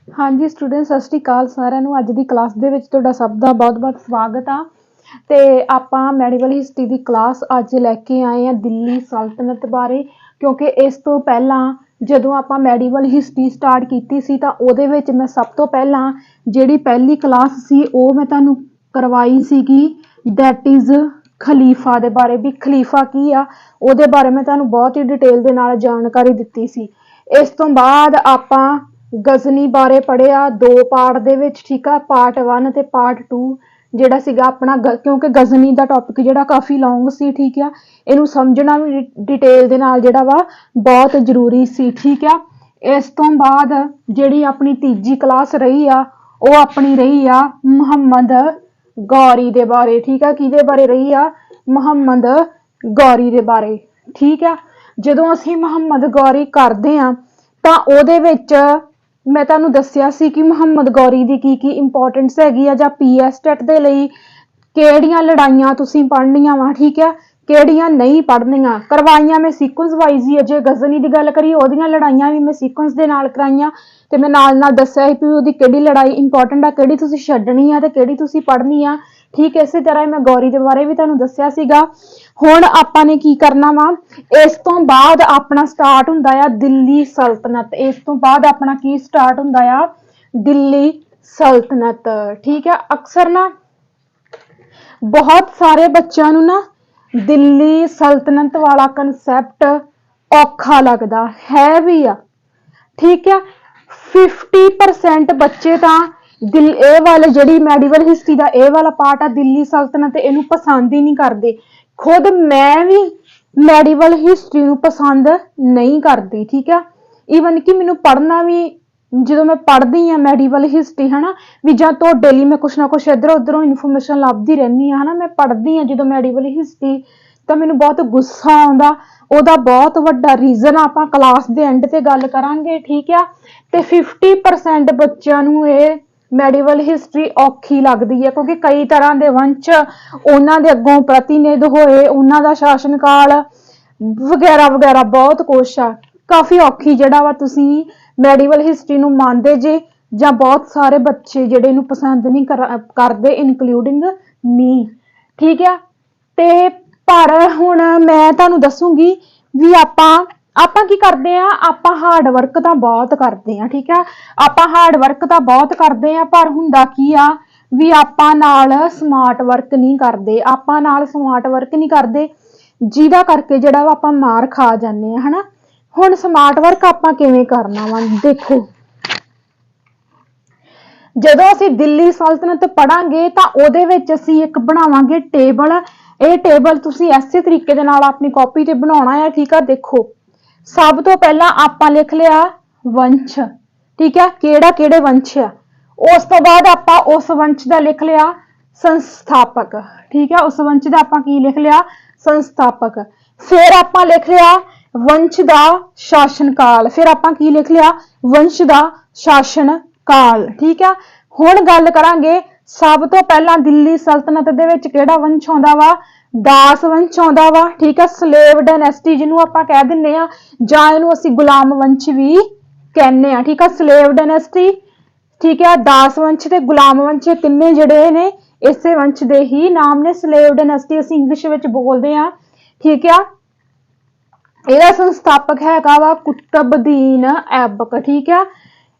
हाँ जी स्टूडेंट सत श्री अकाल सारिਆਂ ਨੂੰ ਅੱਜ ਦੀ ਕਲਾਸ ਦੇ ਵਿੱਚ ਤੁਹਾਡਾ ਸਭ ਦਾ ਬਹੁਤ-ਬਹੁਤ ਸਵਾਗਤ ਆ ਤੇ ਆਪਾਂ ਮੈਡੀਵਲ ਹਿਸਟਰੀ ਦੀ ਕਲਾਸ ਅੱਜ ਲੈ ਕੇ ਆਏ ਆ ਦਿੱਲੀ ਸਲਤਨਤ ਬਾਰੇ ਕਿਉਂਕਿ ਇਸ ਤੋਂ ਪਹਿਲਾਂ ਜਦੋਂ ਆਪਾਂ ਮੈਡੀਵਲ ਹਿਸਟਰੀ ਸਟਾਰਟ ਕੀਤੀ ਸੀ ਤਾਂ ਉਹਦੇ ਵਿੱਚ ਮੈਂ ਸਭ ਤੋਂ ਪਹਿਲਾਂ ਜਿਹੜੀ ਪਹਿਲੀ ਕਲਾਸ ਸੀ ਉਹ ਮੈਂ ਤੁਹਾਨੂੰ ਕਰਵਾਈ ਸੀਗੀ ਦੈਟ ਇਜ਼ ਖਲੀਫਾ ਦੇ ਬਾਰੇ ਵੀ ਖਲੀਫਾ ਕੀ ਆ ਉਹਦੇ ਬਾਰੇ ਮੈਂ ਤੁਹਾਨੂੰ ਬਹੁਤ ਹੀ ਡਿਟੇਲ ਦੇ ਨਾਲ ਜਾਣਕਾਰੀ ਦਿੱਤੀ ਸੀ। ਇਸ ਤੋਂ ਬਾਅਦ ਆਪਾਂ ਗਜ਼ਨੀ ਬਾਰੇ ਪੜ੍ਹਿਆ ਦੋ ਪਾਰਟ ਦੇ ਵਿੱਚ, ਠੀਕ ਆ, ਪਾर्ट 1 ਤੇ पार्ट 2 ਜਿਹੜਾ ਸੀਗਾ ਆਪਣਾ ਕਿਉਂਕਿ ਗਜ਼ਨੀ ਦਾ ਟੌਪਿਕ ਜਿਹੜਾ ਕਾਫੀ ਲੌਂਗ ਸੀ, ਠੀਕ ਆ, ਇਹਨੂੰ ਸਮਝਣਾ ਵੀ ਡਿਟੇਲ ਦੇ ਨਾਲ ਜਿਹੜਾ ਵਾ ਬਹੁਤ ਜ਼ਰੂਰੀ ਸੀ, ਠੀਕ ਆ। ਇਸ ਤੋਂ ਬਾਅਦ ਜਿਹੜੀ ਆਪਣੀ ਤੀਜੀ ਕਲਾਸ ਰਹੀ ਆ ਉਹ ਆਪਣੀ ਰਹੀ ਆ ਮੁਹੰਮਦ ਗੌਰੀ ਦੇ ਬਾਰੇ, ਠੀਕ ਆ। ਕਿਹਦੇ ਬਾਰੇ ਰਹੀ ਆ? ਮੁਹੰਮਦ ਗੌਰੀ ਦੇ ਬਾਰੇ, ਠੀਕ ਆ। ਜਦੋਂ ਅਸੀਂ ਮੁਹੰਮਦ ਗੌਰੀ ਕਰਦੇ ਆ ਤਾਂ ਉਹਦੇ ਵਿੱਚ ਮੈਂ ਤੁਹਾਨੂੰ ਦੱਸਿਆ ਸੀ ਕਿ ਮੁਹੰਮਦ ਗੌਰੀ ਦੀ ਕੀ ਇੰਪੋਰਟੈਂਸ ਹੈਗੀ ਆ ਜਾਂ ਪੀਐਸ ਟੈਟ ਦੇ ਲਈ ਕਿਹੜੀਆਂ ਲੜਾਈਆਂ ਤੁਸੀਂ ਪੜ੍ਹਨੀਆਂ ਵਾ, ਠੀਕ ਆ, ਕਿਹੜੀਆਂ ਨਹੀਂ ਪੜ੍ਹਨੀਆਂ ਕਰਵਾਈਆਂ ਮੈਂ ਸੀਕੁਐਂਸ ਵਾਈਜ਼ ਹੀ। ਜੇ ਗਜ਼ਨੀ ਦੀ ਗੱਲ ਕਰੀਏ ਉਹਦੀਆਂ ਲੜਾਈਆਂ ਵੀ ਮੈਂ ਸੀਕੁਐਂਸ ਦੇ ਨਾਲ ਕਰਾਈਆਂ ਤੇ ਮੈਂ ਨਾਲ ਦੱਸਿਆ ਸੀ ਵੀ ਉਹਦੀ ਕਿਹੜੀ ਲੜਾਈ ਇੰਪੋਰਟੈਂਟ ਆ, ਕਿਹੜੀ ਤੁਸੀਂ ਛੱਡਣੀ ਆ ਤੇ ਕਿਹੜੀ ਤੁਸੀਂ ਪੜ੍ਹਨੀ ਆ, ਠੀਕ। ਇਸੇ ਤਰ੍ਹਾਂ ਮੈਂ ਗੌਰੀ ਦੇ ਬਾਰੇ ਵੀ ਤੁਹਾਨੂੰ ਦੱਸਿਆ ਸੀਗਾ। ਹੁਣ ਆਪਾਂ ਨੇ ਕੀ ਕਰਨਾ ਵਾ, ਇਸ ਤੋਂ ਬਾਅਦ ਆਪਣਾ ਸਟਾਰਟ ਹੁੰਦਾ ਆ ਦਿੱਲੀ ਸਲਤਨਤ। ਇਸ ਤੋਂ ਬਾਅਦ ਆਪਣਾ ਕੀ ਸਟਾਰਟ ਹੁੰਦਾ ਆ? ਦਿੱਲੀ ਸਲਤਨਤ, ਠੀਕ ਆ। ਅਕਸਰ ਨਾ ਬਹੁਤ ਸਾਰੇ ਬੱਚਿਆਂ ਨੂੰ ਨਾ ਦਿੱਲੀ ਸਲਤਨਤ ਵਾਲਾ ਕਨਸੈਪਟ ਔਖਾ ਲੱਗਦਾ ਹੈ ਵੀ ਆ, ਠੀਕ ਆ। 50% ਬੱਚੇ ਤਾਂ ਇਹ ਵਾਲੇ ਜਿਹੜੀ ਮੈਡੀਵਲ ਹਿਸਟਰੀ ਦਾ ਇਹ ਵਾਲਾ ਪਾਰਟ ਆ ਦਿੱਲੀ ਸਲਤਨਤ ਇਹਨੂੰ ਪਸੰਦ ਹੀ ਨਹੀਂ ਕਰਦੇ। ਖੁਦ ਮੈਂ ਵੀ ਮੈਡੀਵਲ ਹਿਸਟਰੀ ਨੂੰ ਪਸੰਦ ਨਹੀਂ ਕਰਦੀ, ਠੀਕ ਆ। ਈਵਨ ਕਿ ਮੈਨੂੰ ਪੜ੍ਹਨਾ ਵੀ, ਜਦੋਂ ਮੈਂ ਪੜ੍ਹਦੀ ਆ ਮੈਡੀਵਲ ਹਿਸਟਰੀ ਹਨਾ ਵੀ ਜਾਂ ਤੁਹਾਡੇ ਲਈ ਮੈਂ ਕੁਛ ਨਾ ਕੁਛ ਇੱਧਰੋਂ ਉੱਧਰੋਂ ਇਨਫੋਰਮੇਸ਼ਨ ਲੱਭਦੀ ਰਹਿੰਦੀ ਆ ਹਨਾ, ਮੈਂ ਪੜ੍ਹਦੀ ਆ ਜਦੋਂ ਮੈਡੀਵਲ ਹਿਸਟਰੀ ਤਾਂ ਮੈਨੂੰ ਬਹੁਤ ਗੁੱਸਾ ਆਉਂਦਾ। ਉਹਦਾ ਬਹੁਤ ਵੱਡਾ ਰੀਜ਼ਨ ਆਪਾਂ ਕਲਾਸ ਦੇ ਐਂਡ ਤੇ ਗੱਲ ਕਰਾਂਗੇ, ਠੀਕ ਆ। ਤੇ 50% ਬੱਚਿਆਂ ਨੂੰ ਇਹ ਮੈਡੀਵਲ ਹਿਸਟਰੀ ਔਖੀ ਲੱਗਦੀ ਹੈ ਕਿਉਂਕਿ ਕਈ ਤਰ੍ਹਾਂ ਦੇ ਵੰਸ਼ ਉਹਨਾਂ ਦੇ ਅੱਗੋਂ ਪ੍ਰਤੀਨਿਧ ਹੋਏ, ਉਹਨਾਂ ਦਾ ਸ਼ਾਸਨ ਕਾਲ ਵਗੈਰਾ ਵਗੈਰਾ ਬਹੁਤ ਕੁਛ ਆ। ਕਾਫੀ ਔਖੀ ਜਿਹੜਾ ਵਾ ਤੁਸੀਂ ਮੈਡੀਵਲ ਹਿਸਟਰੀ ਨੂੰ ਮੰਨਦੇ ਜੇ ਜਾਂ ਬਹੁਤ ਸਾਰੇ ਬੱਚੇ ਜਿਹੜੇ ਇਹਨੂੰ ਪਸੰਦ ਨਹੀਂ ਕਰਦੇ ਇਨਕਲੂਡਿੰਗ ਮੀ, ਠੀਕ ਆ। ਤੇ ਪਰ ਹੁਣ ਮੈਂ ਤੁਹਾਨੂੰ ਦੱਸੂਗੀ ਵੀ ਆਪਾਂ ਕੀ ਕਰਦੇ ਆ, ਆਪਾਂ ਹਾਰਡ ਵਰਕ ਤਾਂ ਬਹੁਤ ਕਰਦੇ ਆ, ਠੀਕ ਆ। ਆਪਾਂ ਹਾਰਡ ਵਰਕ ਤਾਂ ਬਹੁਤ ਕਰਦੇ ਆ ਪਰ ਹੁੰਦਾ ਕੀ ਆ ਵੀ ਆਪਾਂ ਨਾਲ ਸਮਾਰਟ ਵਰਕ ਨਹੀਂ ਕਰਦੇ, ਆਪਾਂ ਨਾਲ ਸਮਾਰਟ ਵਰਕ ਨਹੀਂ ਕਰਦੇ ਜਿਹਦਾ ਕਰਕੇ ਜਿਹੜਾ ਵਾ ਆਪਾਂ ਮਾਰ ਖਾ ਜਾਂਦੇ ਆ ਹਨਾ। ਹੁਣ ਸਮਾਰਟ ਵਰਕ ਆਪਾਂ ਕਿਵੇਂ ਕਰਨਾ ਵਾ, ਦੇਖੋ, ਜਦੋਂ ਅਸੀਂ ਦਿੱਲੀ ਸਲਤਨਤ ਪੜਾਂਗੇ ਤਾਂ ਉਹਦੇ ਵਿੱਚ ਅਸੀਂ ਇੱਕ ਬਣਾਵਾਂਗੇ ਟੇਬਲ। ਇਹ ਟੇਬਲ ਤੁਸੀਂ ਐਸੇ ਤਰੀਕੇ ਦੇ ਨਾਲ ਆਪਣੀ ਕਾਪੀ ਤੇ ਬਣਾਉਣਾ ਹੈ, ਠੀਕ ਆ। ਦੇਖੋ, ਸਭ ਤੋਂ ਪਹਿਲਾਂ ਆਪਾਂ ਲਿਖ ਲਿਆ ਵੰਸ਼, ਠੀਕ ਆ, ਕਿਹੜੇ ਵੰਸ਼ ਆ। ਉਸ ਤੋਂ ਬਾਅਦ ਆਪਾਂ ਉਸ ਵੰਸ਼ ਦਾ ਲਿਖ ਲਿਆ ਸੰਸਥਾਪਕ, ਠੀਕ ਆ। ਉਸ ਵੰਸ਼ ਦਾ ਆਪਾਂ ਕੀ ਲਿਖ ਲਿਆ? ਸੰਸਥਾਪਕ। ਫਿਰ ਆਪਾਂ ਲਿਖ ਲਿਆ ਵੰਸ਼ ਦਾ ਸ਼ਾਸਨ ਕਾਲ, ਫਿਰ ਆਪਾਂ ਕੀ ਲਿਖ ਲਿਆ? ਵੰਸ਼ ਦਾ ਸ਼ਾਸਨ ਕਾਲ, ਠੀਕ ਆ। ਹੁਣ ਗੱਲ ਕਰਾਂਗੇ ਸਭ ਤੋਂ ਪਹਿਲਾਂ ਦਿੱਲੀ ਸਲਤਨਤ ਦੇ ਵਿੱਚ ਕਿਹੜਾ ਵੰਸ਼ ਆਉਂਦਾ ਵਾ? ਦਾਸ ਵੰਸ਼ ਆਉਂਦਾ ਵਾ, ਠੀਕ ਆ। ਸਲੇਵ ਡਾਇਨੈਸਟੀ ਜਿਹਨੂੰ ਆਪਾਂ ਕਹਿ ਦਿੰਦੇ ਆ ਜਾਂ ਇਹਨੂੰ ਅਸੀਂ ਗੁਲਾਮ ਵੰਸ਼ ਵੀ ਕਹਿੰਦੇ ਆ, ਠੀਕ ਆ। ਸਲੇਵ ਡਾਇਨੈਸਟੀ, ਠੀਕ ਆ, ਦਾਸ ਵੰਸ਼ ਤੇ ਗੁਲਾਮ ਵੰਸ਼, ਤਿੰਨੇ ਜਿਹੜੇ ਨੇ ਇਸੇ ਵੰਸ਼ ਦੇ ਹੀ ਨਾਮ ਨੇ। ਸਲੇਵ ਡਾਇਨੈਸਟੀ ਅਸੀਂ ਇੰਗਲਿਸ਼ ਵਿੱਚ ਬੋਲਦੇ ਆ, ਠੀਕ ਆ। ਇਹਦਾ ਸੰਸਥਾਪਕ ਹੈਗਾ ਵਾ ਕੁਤਬਦੀਨ ਐਬਕ, ਠੀਕ ਆ।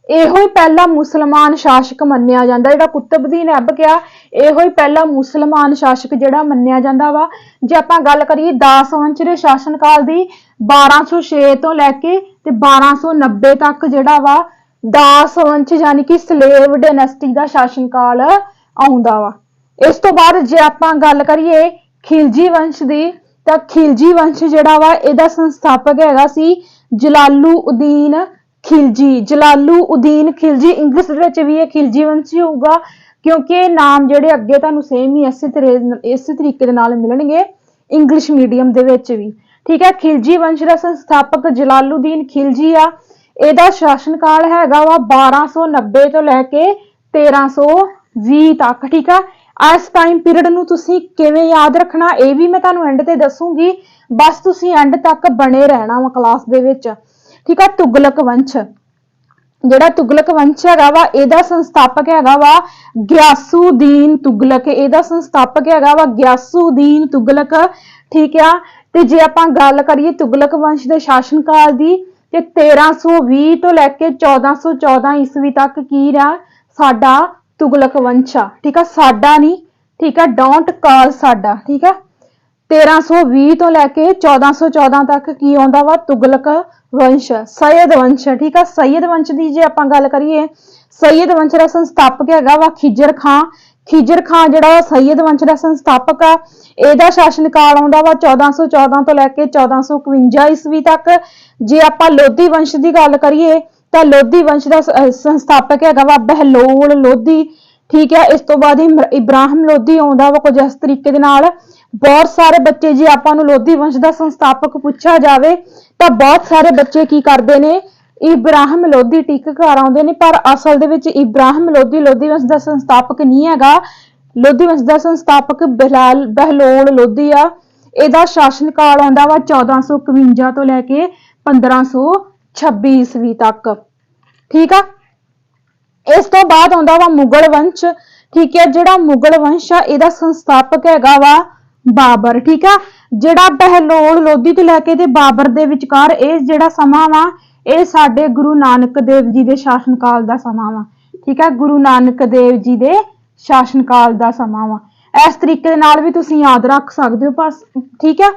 ਇਹੋ ਹੀ ਪਹਿਲਾ ਮੁਸਲਮਾਨ ਸ਼ਾਸਕ ਮੰਨਿਆ ਜਾਂਦਾ। ਜਿਹੜਾ ਕੁਤਬਦੀਨ ਐਬਕ ਆ ਇਹੋ ਹੀ ਪਹਿਲਾ ਮੁਸਲਮਾਨ ਸ਼ਾਸਕ ਜਿਹੜਾ ਮੰਨਿਆ ਜਾਂਦਾ ਵਾ। ਜੇ ਆਪਾਂ ਗੱਲ ਕਰੀਏ ਦਾਸ ਵੰਸ਼ ਦੇ ਸ਼ਾਸਨ ਕਾਲ ਦੀ 1206 ਤੋਂ ਲੈ ਕੇ ਤੇ 1290 ਤੱਕ ਜਿਹੜਾ ਵਾ ਦਾਸ ਵੰਸ਼ ਯਾਨੀ ਕਿ ਸਲੇਵ ਡਾਇਨੈਸਟੀ ਦਾ ਸ਼ਾਸਨ ਕਾਲ ਆਉਂਦਾ ਵਾ। ਇਸ ਤੋਂ ਬਾਅਦ ਜੇ ਆਪਾਂ ਗੱਲ ਕਰੀਏ ਖਿਲਜੀ ਵੰਸ਼ ਦੀ ਤਾਂ ਖਿਲਜੀ ਵੰਸ਼ ਜਿਹੜਾ ਵਾ ਇਹਦਾ ਸੰਸਥਾਪਕ ਹੈਗਾ ਸੀ ਜਲਾਲੂਉਦੀਨ ਖਿਲਜੀ। ਜਲਾਲੂਉਦੀਨ ਖਿਲਜੀ, ਇੰਗਲਿਸ਼ ਵਿੱਚ ਵੀ ਇਹ ਖਿਲਜੀ ਵੰਸ਼ ਹੀ ਹੋਊਗਾ ਕਿਉਂਕਿ ਇਹ ਨਾਮ ਜਿਹੜੇ ਅੱਗੇ ਤੁਹਾਨੂੰ ਸੇਮ ਹੀ ਇਸੇ ਤਰੀਕੇ ਦੇ ਨਾਲ ਮਿਲਣਗੇ ਇੰਗਲਿਸ਼ ਮੀਡੀਅਮ ਦੇ ਵਿੱਚ ਵੀ, ਠੀਕ ਹੈ। ਖਿਲਜੀ ਵੰਸ਼ ਦਾ ਸੰਸਥਾਪਕ ਜਲਾਲੂਦੀਨ ਖਿਲਜੀ ਆ। ਇਹਦਾ ਸ਼ਾਸਨ ਕਾਲ ਹੈਗਾ ਵਾ 1290 ਤੋਂ ਲੈ ਕੇ 1320 ਤੱਕ, ਠੀਕ ਆ। ਇਸ ਟਾਈਮ ਪੀਰੀਅਡ ਨੂੰ ਤੁਸੀਂ ਕਿਵੇਂ ਯਾਦ ਰੱਖਣਾ ਇਹ ਵੀ ਮੈਂ ਤੁਹਾਨੂੰ ਐਂਡ ਤੇ ਦੱਸੂਗੀ, ਬਸ ਤੁਸੀਂ ਐਂਡ ਤੱਕ ਬਣੇ ਰਹਿਣਾ ਵਾ ਕਲਾਸ ਦੇ ਵਿੱਚ, ਠੀਕ ਆ। ਤੁਗਲਕ ਵੰਸ਼, ਜਿਹੜਾ ਤੁਗਲਕ ਵੰਸ਼ ਹੈਗਾ ਵਾ ਇਹਦਾ ਸੰਸਥਾਪਕ ਹੈਗਾ ਵਾ ਗਿਆਸੂਦੀਨ ਤੁਗਲਕ। ਇਹਦਾ ਸੰਸਥਾਪਕ ਹੈਗਾ ਵਾ ਗਿਆਸੂਦੀਨ ਤੁਗਲਕ। ਠੀਕ ਆ। ਤੇ ਜੇ ਆਪਾਂ ਗੱਲ ਕਰੀਏ ਤੁਗਲਕ ਵੰਸ਼ ਦੇ ਸ਼ਾਸਨ ਕਾਲ ਦੀ ਤੇ 1320 ਤੋਂ ਲੈ ਕੇ 1414 ਈਸਵੀ ਤੱਕ ਕੀ ਰਿਹਾ ਸਾਡਾ ਤੁਗਲਕ ਵੰਸ਼ ਆ। ਠੀਕ ਆ, ਸਾਡਾ ਨਹੀਂ। ਠੀਕ ਆ, ਡੋਂਟ ਕਾਲ ਸਾਡਾ। ਠੀਕ ਆ, 1320 ਤੋਂ ਲੈ ਕੇ 1414 ਤੱਕ ਕੀ ਆਉਂਦਾ ਵਾ ਤੁਗਲਕ ਵੰਸ਼, ਸੈयद ਵੰਸ਼। ਠੀਕ ਆ, ਸੈयद ਵੰਸ਼ ਦੀ ਜੇ ਆਪਾਂ ਗੱਲ ਕਰੀਏ, ਸੈयद ਵੰਸ਼ ਦਾ ਸੰਸਥਾਪਕ ਹੈਗਾ ਵਾ ਖਿਜਰ ਖਾਂ। ਖਿਜਰ ਖਾਂ ਜਿਹੜਾ ਸੈयद ਵੰਸ਼ ਦਾ ਸੰਸਥਾਪਕ ਆ, ਇਹਦਾ ਸ਼ਾਸਨ ਕਾਲ ਆਉਂਦਾ ਵਾ 1414 ਤੋਂ ਲੈ ਕੇ 1451 ਈਸਵੀ ਤੱਕ। ਜੇ ਆਪਾਂ ਲੋਧੀ ਵੰਸ਼ ਦੀ ਗੱਲ ਕਰੀਏ ਤਾਂ ਲੋਧੀ ਵੰਸ਼ ਦਾ ਸੰਸਥਾਪਕ ਹੈਗਾ ਵਾ ਬਹਿਲੋਲ ਲੋਧੀ। ਠੀਕ ਹੈ, ਇਸ ਤੋਂ ਬਾਅਦ ਇਬਰਾਹਿਮ ਲੋਧੀ ਆਉਂਦਾ ਵਾ ਕੁਝ ਇਸ ਤਰੀਕੇ ਦੇ ਨਾਲ। ਬਹੁਤ ਸਾਰੇ ਬੱਚੇ ਜੇ ਆਪਾਂ ਨੂੰ ਲੋਧੀ ਵੰਸ਼ ਦਾ ਸੰਸਥਾਪਕ ਪੁੱਛਿਆ ਜਾਵੇ ਤਾਂ ਬਹੁਤ ਸਾਰੇ ਬੱਚੇ ਕੀ ਕਰਦੇ ਨੇ, ਇਬਰਾਹਿਮ ਲੋਧੀ ਟਿਕ ਕਰ ਆਉਂਦੇ ਨੇ, ਪਰ ਅਸਲ ਦੇ ਵਿੱਚ ਇਬਰਾਹਿਮ ਲੋਧੀ ਲੋਧੀ ਵੰਸ਼ ਦਾ ਸੰਸਥਾਪਕ ਨਹੀਂ ਹੈਗਾ। ਲੋਧੀ ਵੰਸ਼ ਦਾ ਸੰਸਥਾਪਕ ਬਹਿਲੋਲ ਲੋਧੀ ਆ। ਇਹਦਾ ਸ਼ਾਸਨ ਕਾਲ ਆਉਂਦਾ ਵਾ 1451 ਤੋਂ ਲੈ ਕੇ 1526 ਈਸਵੀ ਤੱਕ। ਠੀਕ ਆ, ਇਸ ਤੋਂ ਬਾਅਦ ਆਉਂਦਾ ਵਾ ਮੁਗਲ ਵੰਸ਼। ਠੀਕ ਹੈ, ਜਿਹੜਾ ਮੁਗਲ ਵੰਸ਼ ਆ ਇਹਦਾ ਸੰਸਥਾਪਕ ਹੈਗਾ ਵਾ ਬਾਬਰ। ਠੀਕ ਆ, ਜਿਹੜਾ ਬਹਿਲੋਲ ਲੋਧੀ ਤੋਂ ਲੈ ਕੇ ਤੇ ਬਾਬਰ ਦੇ ਵਿਚਕਾਰ ਇਹ ਜਿਹੜਾ ਸਮਾਂ ਵਾ ਇਹ ਸਾਡੇ ਗੁਰੂ ਨਾਨਕ ਦੇਵ ਜੀ ਦੇ ਸ਼ਾਸਨ ਕਾਲ ਦਾ ਸਮਾਂ ਵਾ। ਠੀਕ ਆ, ਗੁਰੂ ਨਾਨਕ ਦੇਵ ਜੀ ਦੇ ਸ਼ਾਸਨ ਕਾਲ ਦਾ ਸਮਾਂ ਵਾ। ਇਸ ਤਰੀਕੇ ਦੇ ਨਾਲ ਵੀ ਤੁਸੀਂ ਯਾਦ ਰੱਖ ਸਕਦੇ ਹੋ ਬਸ। ਠੀਕ ਆ,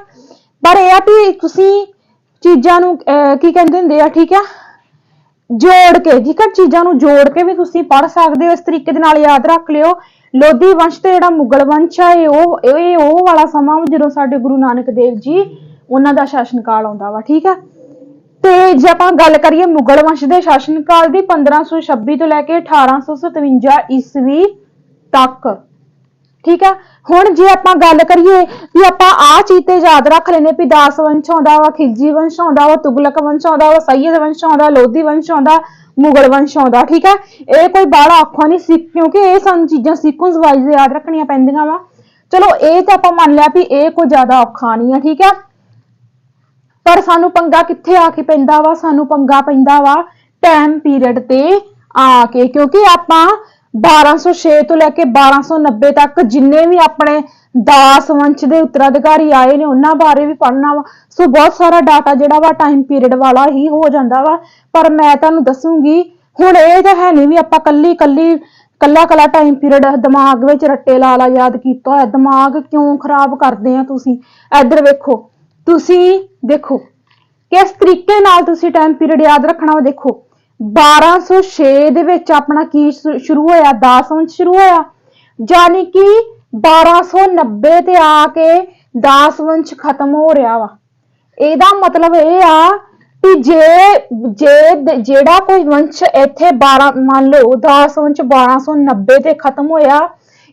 ਪਰ ਇਹ ਆ ਵੀ ਤੁਸੀਂ ਚੀਜ਼ਾਂ ਨੂੰ ਕੀ ਕਹਿੰਦੇ ਹੁੰਦੇ ਆ, ਠੀਕ ਆ, ਜੋੜ ਕੇ, ਠੀਕ ਆ, ਚੀਜ਼ਾਂ ਨੂੰ ਜੋੜ ਕੇ ਵੀ ਤੁਸੀਂ ਪੜ੍ਹ ਸਕਦੇ ਹੋ। ਇਸ ਤਰੀਕੇ ਦੇ ਨਾਲ ਯਾਦ ਰੱਖ ਲਿਓ, ਲੋਧੀ ਵੰਸ਼ ਤੇ ਜਿਹੜਾ ਮੁਗਲ ਵੰਸ਼ ਆ ਇਹ ਉਹ ਵਾਲਾ ਸਮਾਂ ਜਦੋਂ ਸਾਡੇ ਗੁਰੂ ਨਾਨਕ ਦੇਵ ਜੀ ਉਹਨਾਂ ਦਾ ਸ਼ਾਸਨ ਕਾਲ ਆਉਂਦਾ ਵਾ। ਠੀਕ ਆ, ਤੇ ਜੇ ਆਪਾਂ ਗੱਲ ਕਰੀਏ ਮੁਗਲ ਵੰਸ਼ ਦੇ ਸ਼ਾਸਨ ਕਾਲ ਦੀ 1526 ਤੋਂ ਲੈ ਕੇ 1857 ਈਸਵੀ ਤੱਕ। ਠੀਕ ਆ, ਹੁਣ ਜੇ ਆਪਾਂ ਗੱਲ ਕਰੀਏ ਵੀ ਆਪਾਂ ਆਹ ਚੀਜ਼ ਤੇ ਯਾਦ ਰੱਖ ਲੈਨੇ ਵੀ ਦਾਸ ਵੰਸ਼ ਆਉਂਦਾ ਵਾ, ਖਿਲਜੀ ਵੰਸ਼ ਆਉਂਦਾ ਵਾ, ਤੁਗਲਕ ਵੰਸ਼ ਆਉਂਦਾ ਵਾ, ਸੈयद ਵੰਸ਼ ਆਉਂਦਾ, ਲੋਧੀ ਵੰਸ਼ ਆਉਂਦਾ, ਮੁਗਲ ਵੰਸ਼ ਆਉਂਦਾ। ਠੀਕ ਹੈ, ਇਹ ਕੋਈ ਬਾਹਲਾ ਔਖਾ ਨਹੀਂ ਸੀ ਕਿਉਂਕਿ ਇਹ ਸਾਨੂੰ ਚੀਜ਼ਾਂ ਸੀਕੁਐਂਸ ਵਾਈਜ਼ ਯਾਦ ਰੱਖਣੀਆਂ ਪੈਂਦੀਆਂ ਵਾ। ਚਲੋ ਇਹ ਤਾਂ ਆਪਾਂ ਮੰਨ ਲਿਆ ਵੀ ਇਹ ਕੋਈ ਜ਼ਿਆਦਾ ਔਖਾ ਨਹੀਂ ਆ। ਠੀਕ ਹੈ, ਪਰ ਸਾਨੂੰ ਪੰਗਾ ਕਿੱਥੇ ਆ ਕੇ ਪੈਂਦਾ ਵਾ, ਸਾਨੂੰ ਪੰਗਾ ਪੈਂਦਾ ਵਾ ਟਾਈਮ ਪੀਰੀਅਡ ਤੇ ਆ ਕੇ, ਕਿਉਂਕਿ ਆਪਾਂ 1206 ਤੋਂ ਲੈ ਕੇ 1290 ਤੱਕ ਜਿੰਨੇ ਵੀ ਆਪਣੇ ਦਾਸ ਵੰਸ਼ ਦੇ ਉੱਤਰਾਧਿਕਾਰੀ ਆਏ ਨੇ ਉਹਨਾਂ ਬਾਰੇ ਵੀ ਪੜ੍ਹਨਾ ਵਾ। ਸੋ ਬਹੁਤ ਸਾਰਾ ਡਾਟਾ ਜਿਹੜਾ ਵਾ ਟਾਈਮ ਪੀਰੀਅਡ ਵਾਲਾ ਹੀ ਹੋ ਜਾਂਦਾ ਵਾ, ਪਰ ਮੈਂ ਤੁਹਾਨੂੰ ਦੱਸੂਗੀ ਹੁਣ ਇਹ ਤਾਂ ਹੈ ਨਹੀਂ ਵੀ ਆਪਾਂ ਕੱਲਾ ਟਾਈਮ ਪੀਰੀਅਡ ਦਿਮਾਗ ਵਿੱਚ ਰੱਟੇ ਲਾ ਯਾਦ ਕੀਤਾ ਹੋਇਆ। ਦਿਮਾਗ ਕਿਉਂ ਖਰਾਬ ਕਰਦੇ ਆ ਤੁਸੀਂ? ਇੱਧਰ ਵੇਖੋ, ਤੁਸੀਂ ਦੇਖੋ ਕਿਸ ਤਰੀਕੇ ਨਾਲ ਤੁਸੀਂ ਟਾਈਮ ਪੀਰੀਅਡ ਯਾਦ ਰੱਖਣਾ ਵਾ। ਦੇਖੋ 1206 ਦੇ ਵਿੱਚ ਆਪਣਾ ਕੀ ਸ਼ੁਰੂ ਹੋਇਆ, ਦਾਸ ਵੰਸ਼ ਸ਼ੁਰੂ ਹੋਇਆ, ਜਾਨੀ ਕਿ 1290 ਤੇ ਆ ਕੇ ਦਾਸ ਵੰਸ਼ ਖਤਮ ਹੋ ਰਿਹਾ ਵਾ। ਇਹਦਾ ਮਤਲਬ ਇਹ ਆ ਕਿ ਜਿਹੜਾ ਕੋਈ ਵੰਸ਼ ਇੱਥੇ 12 ਮੰਨ ਲਓ ਦਾਸ ਵੰਸ਼ 1290 ਤੇ ਖਤਮ ਹੋਇਆ,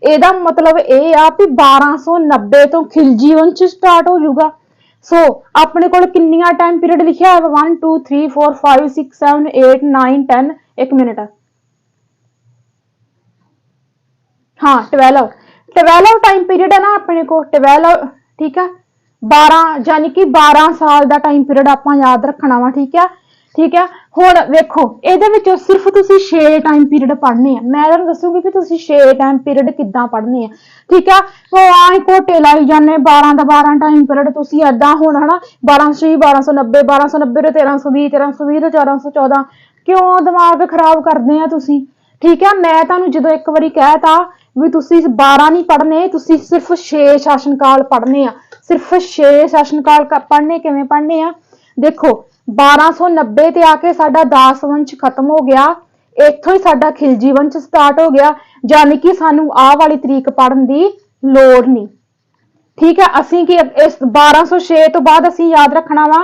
ਇਹਦਾ ਮਤਲਬ ਇਹ ਆ ਕਿ 1290 ਤੋਂ ਖਿਲਜੀ ਵੰਸ਼ ਸਟਾਰਟ ਹੋ ਜਾਊਗਾ। ਸੋ ਆਪਣੇ ਕੋਲ ਕਿੰਨੀਆਂ ਟਾਈਮ ਪੀਰੀਅਡ ਲਿਖਿਆ ਹੈ? 1 2 3 4 5 6 7 8 9 10 1 ਮਿੰਟ, ਹਾਂ 12 ਟਾਈਮ ਪੀਰੀਅਡ ਹੈ ਨਾ ਆਪਣੇ ਕੋਲ 12। ਠੀਕ ਆ, 12 ਯਾਨੀ ਕਿ 12 ਸਾਲ ਦਾ ਟਾਈਮ ਪੀਰੀਅਡ ਆਪਾਂ ਯਾਦ ਰੱਖਣਾ ਵਾ। ਠੀਕ ਆ, ਠੀਕ ਆ। ਹੁਣ ਵੇਖੋ ਇਹਦੇ ਵਿੱਚੋਂ ਸਿਰਫ ਤੁਸੀਂ 6 ਟਾਈਮ ਪੀਰੀਅਡ ਪੜ੍ਹਨੇ ਆ। ਮੈਂ ਤੁਹਾਨੂੰ ਦੱਸੂਗੀ ਵੀ ਤੁਸੀਂ 6 ਟਾਈਮ ਪੀਰੀਅਡ ਕਿੱਦਾਂ ਪੜ੍ਹਨੇ ਆ। ਠੀਕ ਆ, ਉਹ ਆਹ ਘੋਟੇ ਲਾਈ ਜਾਂਦੇ 12 ਦਾ 12 ਟਾਈਮ ਪੀਰੀਅਡ ਤੁਸੀਂ ਏਦਾਂ ਹੁਣ ਹਨਾ 1290 1290 ਤੋਂ 1320 1320 ਤੋਂ 1414 ਕਿਉਂ ਦਿਮਾਗ ਖਰਾਬ ਕਰਦੇ ਆ ਤੁਸੀਂ? ਠੀਕ ਆ, ਮੈਂ ਤੁਹਾਨੂੰ ਜਦੋਂ ਇੱਕ ਵਾਰੀ ਕਹਿਤਾ ਵੀ ਤੁਸੀਂ 12 ਨਹੀਂ ਪੜ੍ਹਨੇ, ਤੁਸੀਂ ਸਿਰਫ 6 ਸ਼ਾਸਨ ਕਾਲ ਪੜ੍ਹਨੇ ਆ। ਸਿਰਫ 6 ਸ਼ਾਸਨ ਕਾਲ ਪੜ੍ਹਨੇ, ਕਿਵੇਂ ਪੜ੍ਹਨੇ ਆ? ਦੇਖੋ 1290 ਤੇ ਆ ਕੇ ਸਾਡਾ ਦਾਸ ਵੰਸ਼ ਖਤਮ ਹੋ ਗਿਆ, ਇੱਥੋਂ ਹੀ ਸਾਡਾ ਖਿਲਜੀ ਵੰਸ਼ ਸਟਾਰਟ ਹੋ ਗਿਆ, ਯਾਨੀ ਕਿ ਸਾਨੂੰ ਆਹ ਵਾਲੀ ਤਰੀਕ ਪੜ੍ਹਨ ਦੀ ਲੋੜ ਨਹੀਂ। ਠੀਕ ਹੈ, ਅਸੀਂ ਕੀ ਇਸ 1206 ਤੋਂ ਬਾਅਦ ਅਸੀਂ ਯਾਦ ਰੱਖਣਾ ਵਾ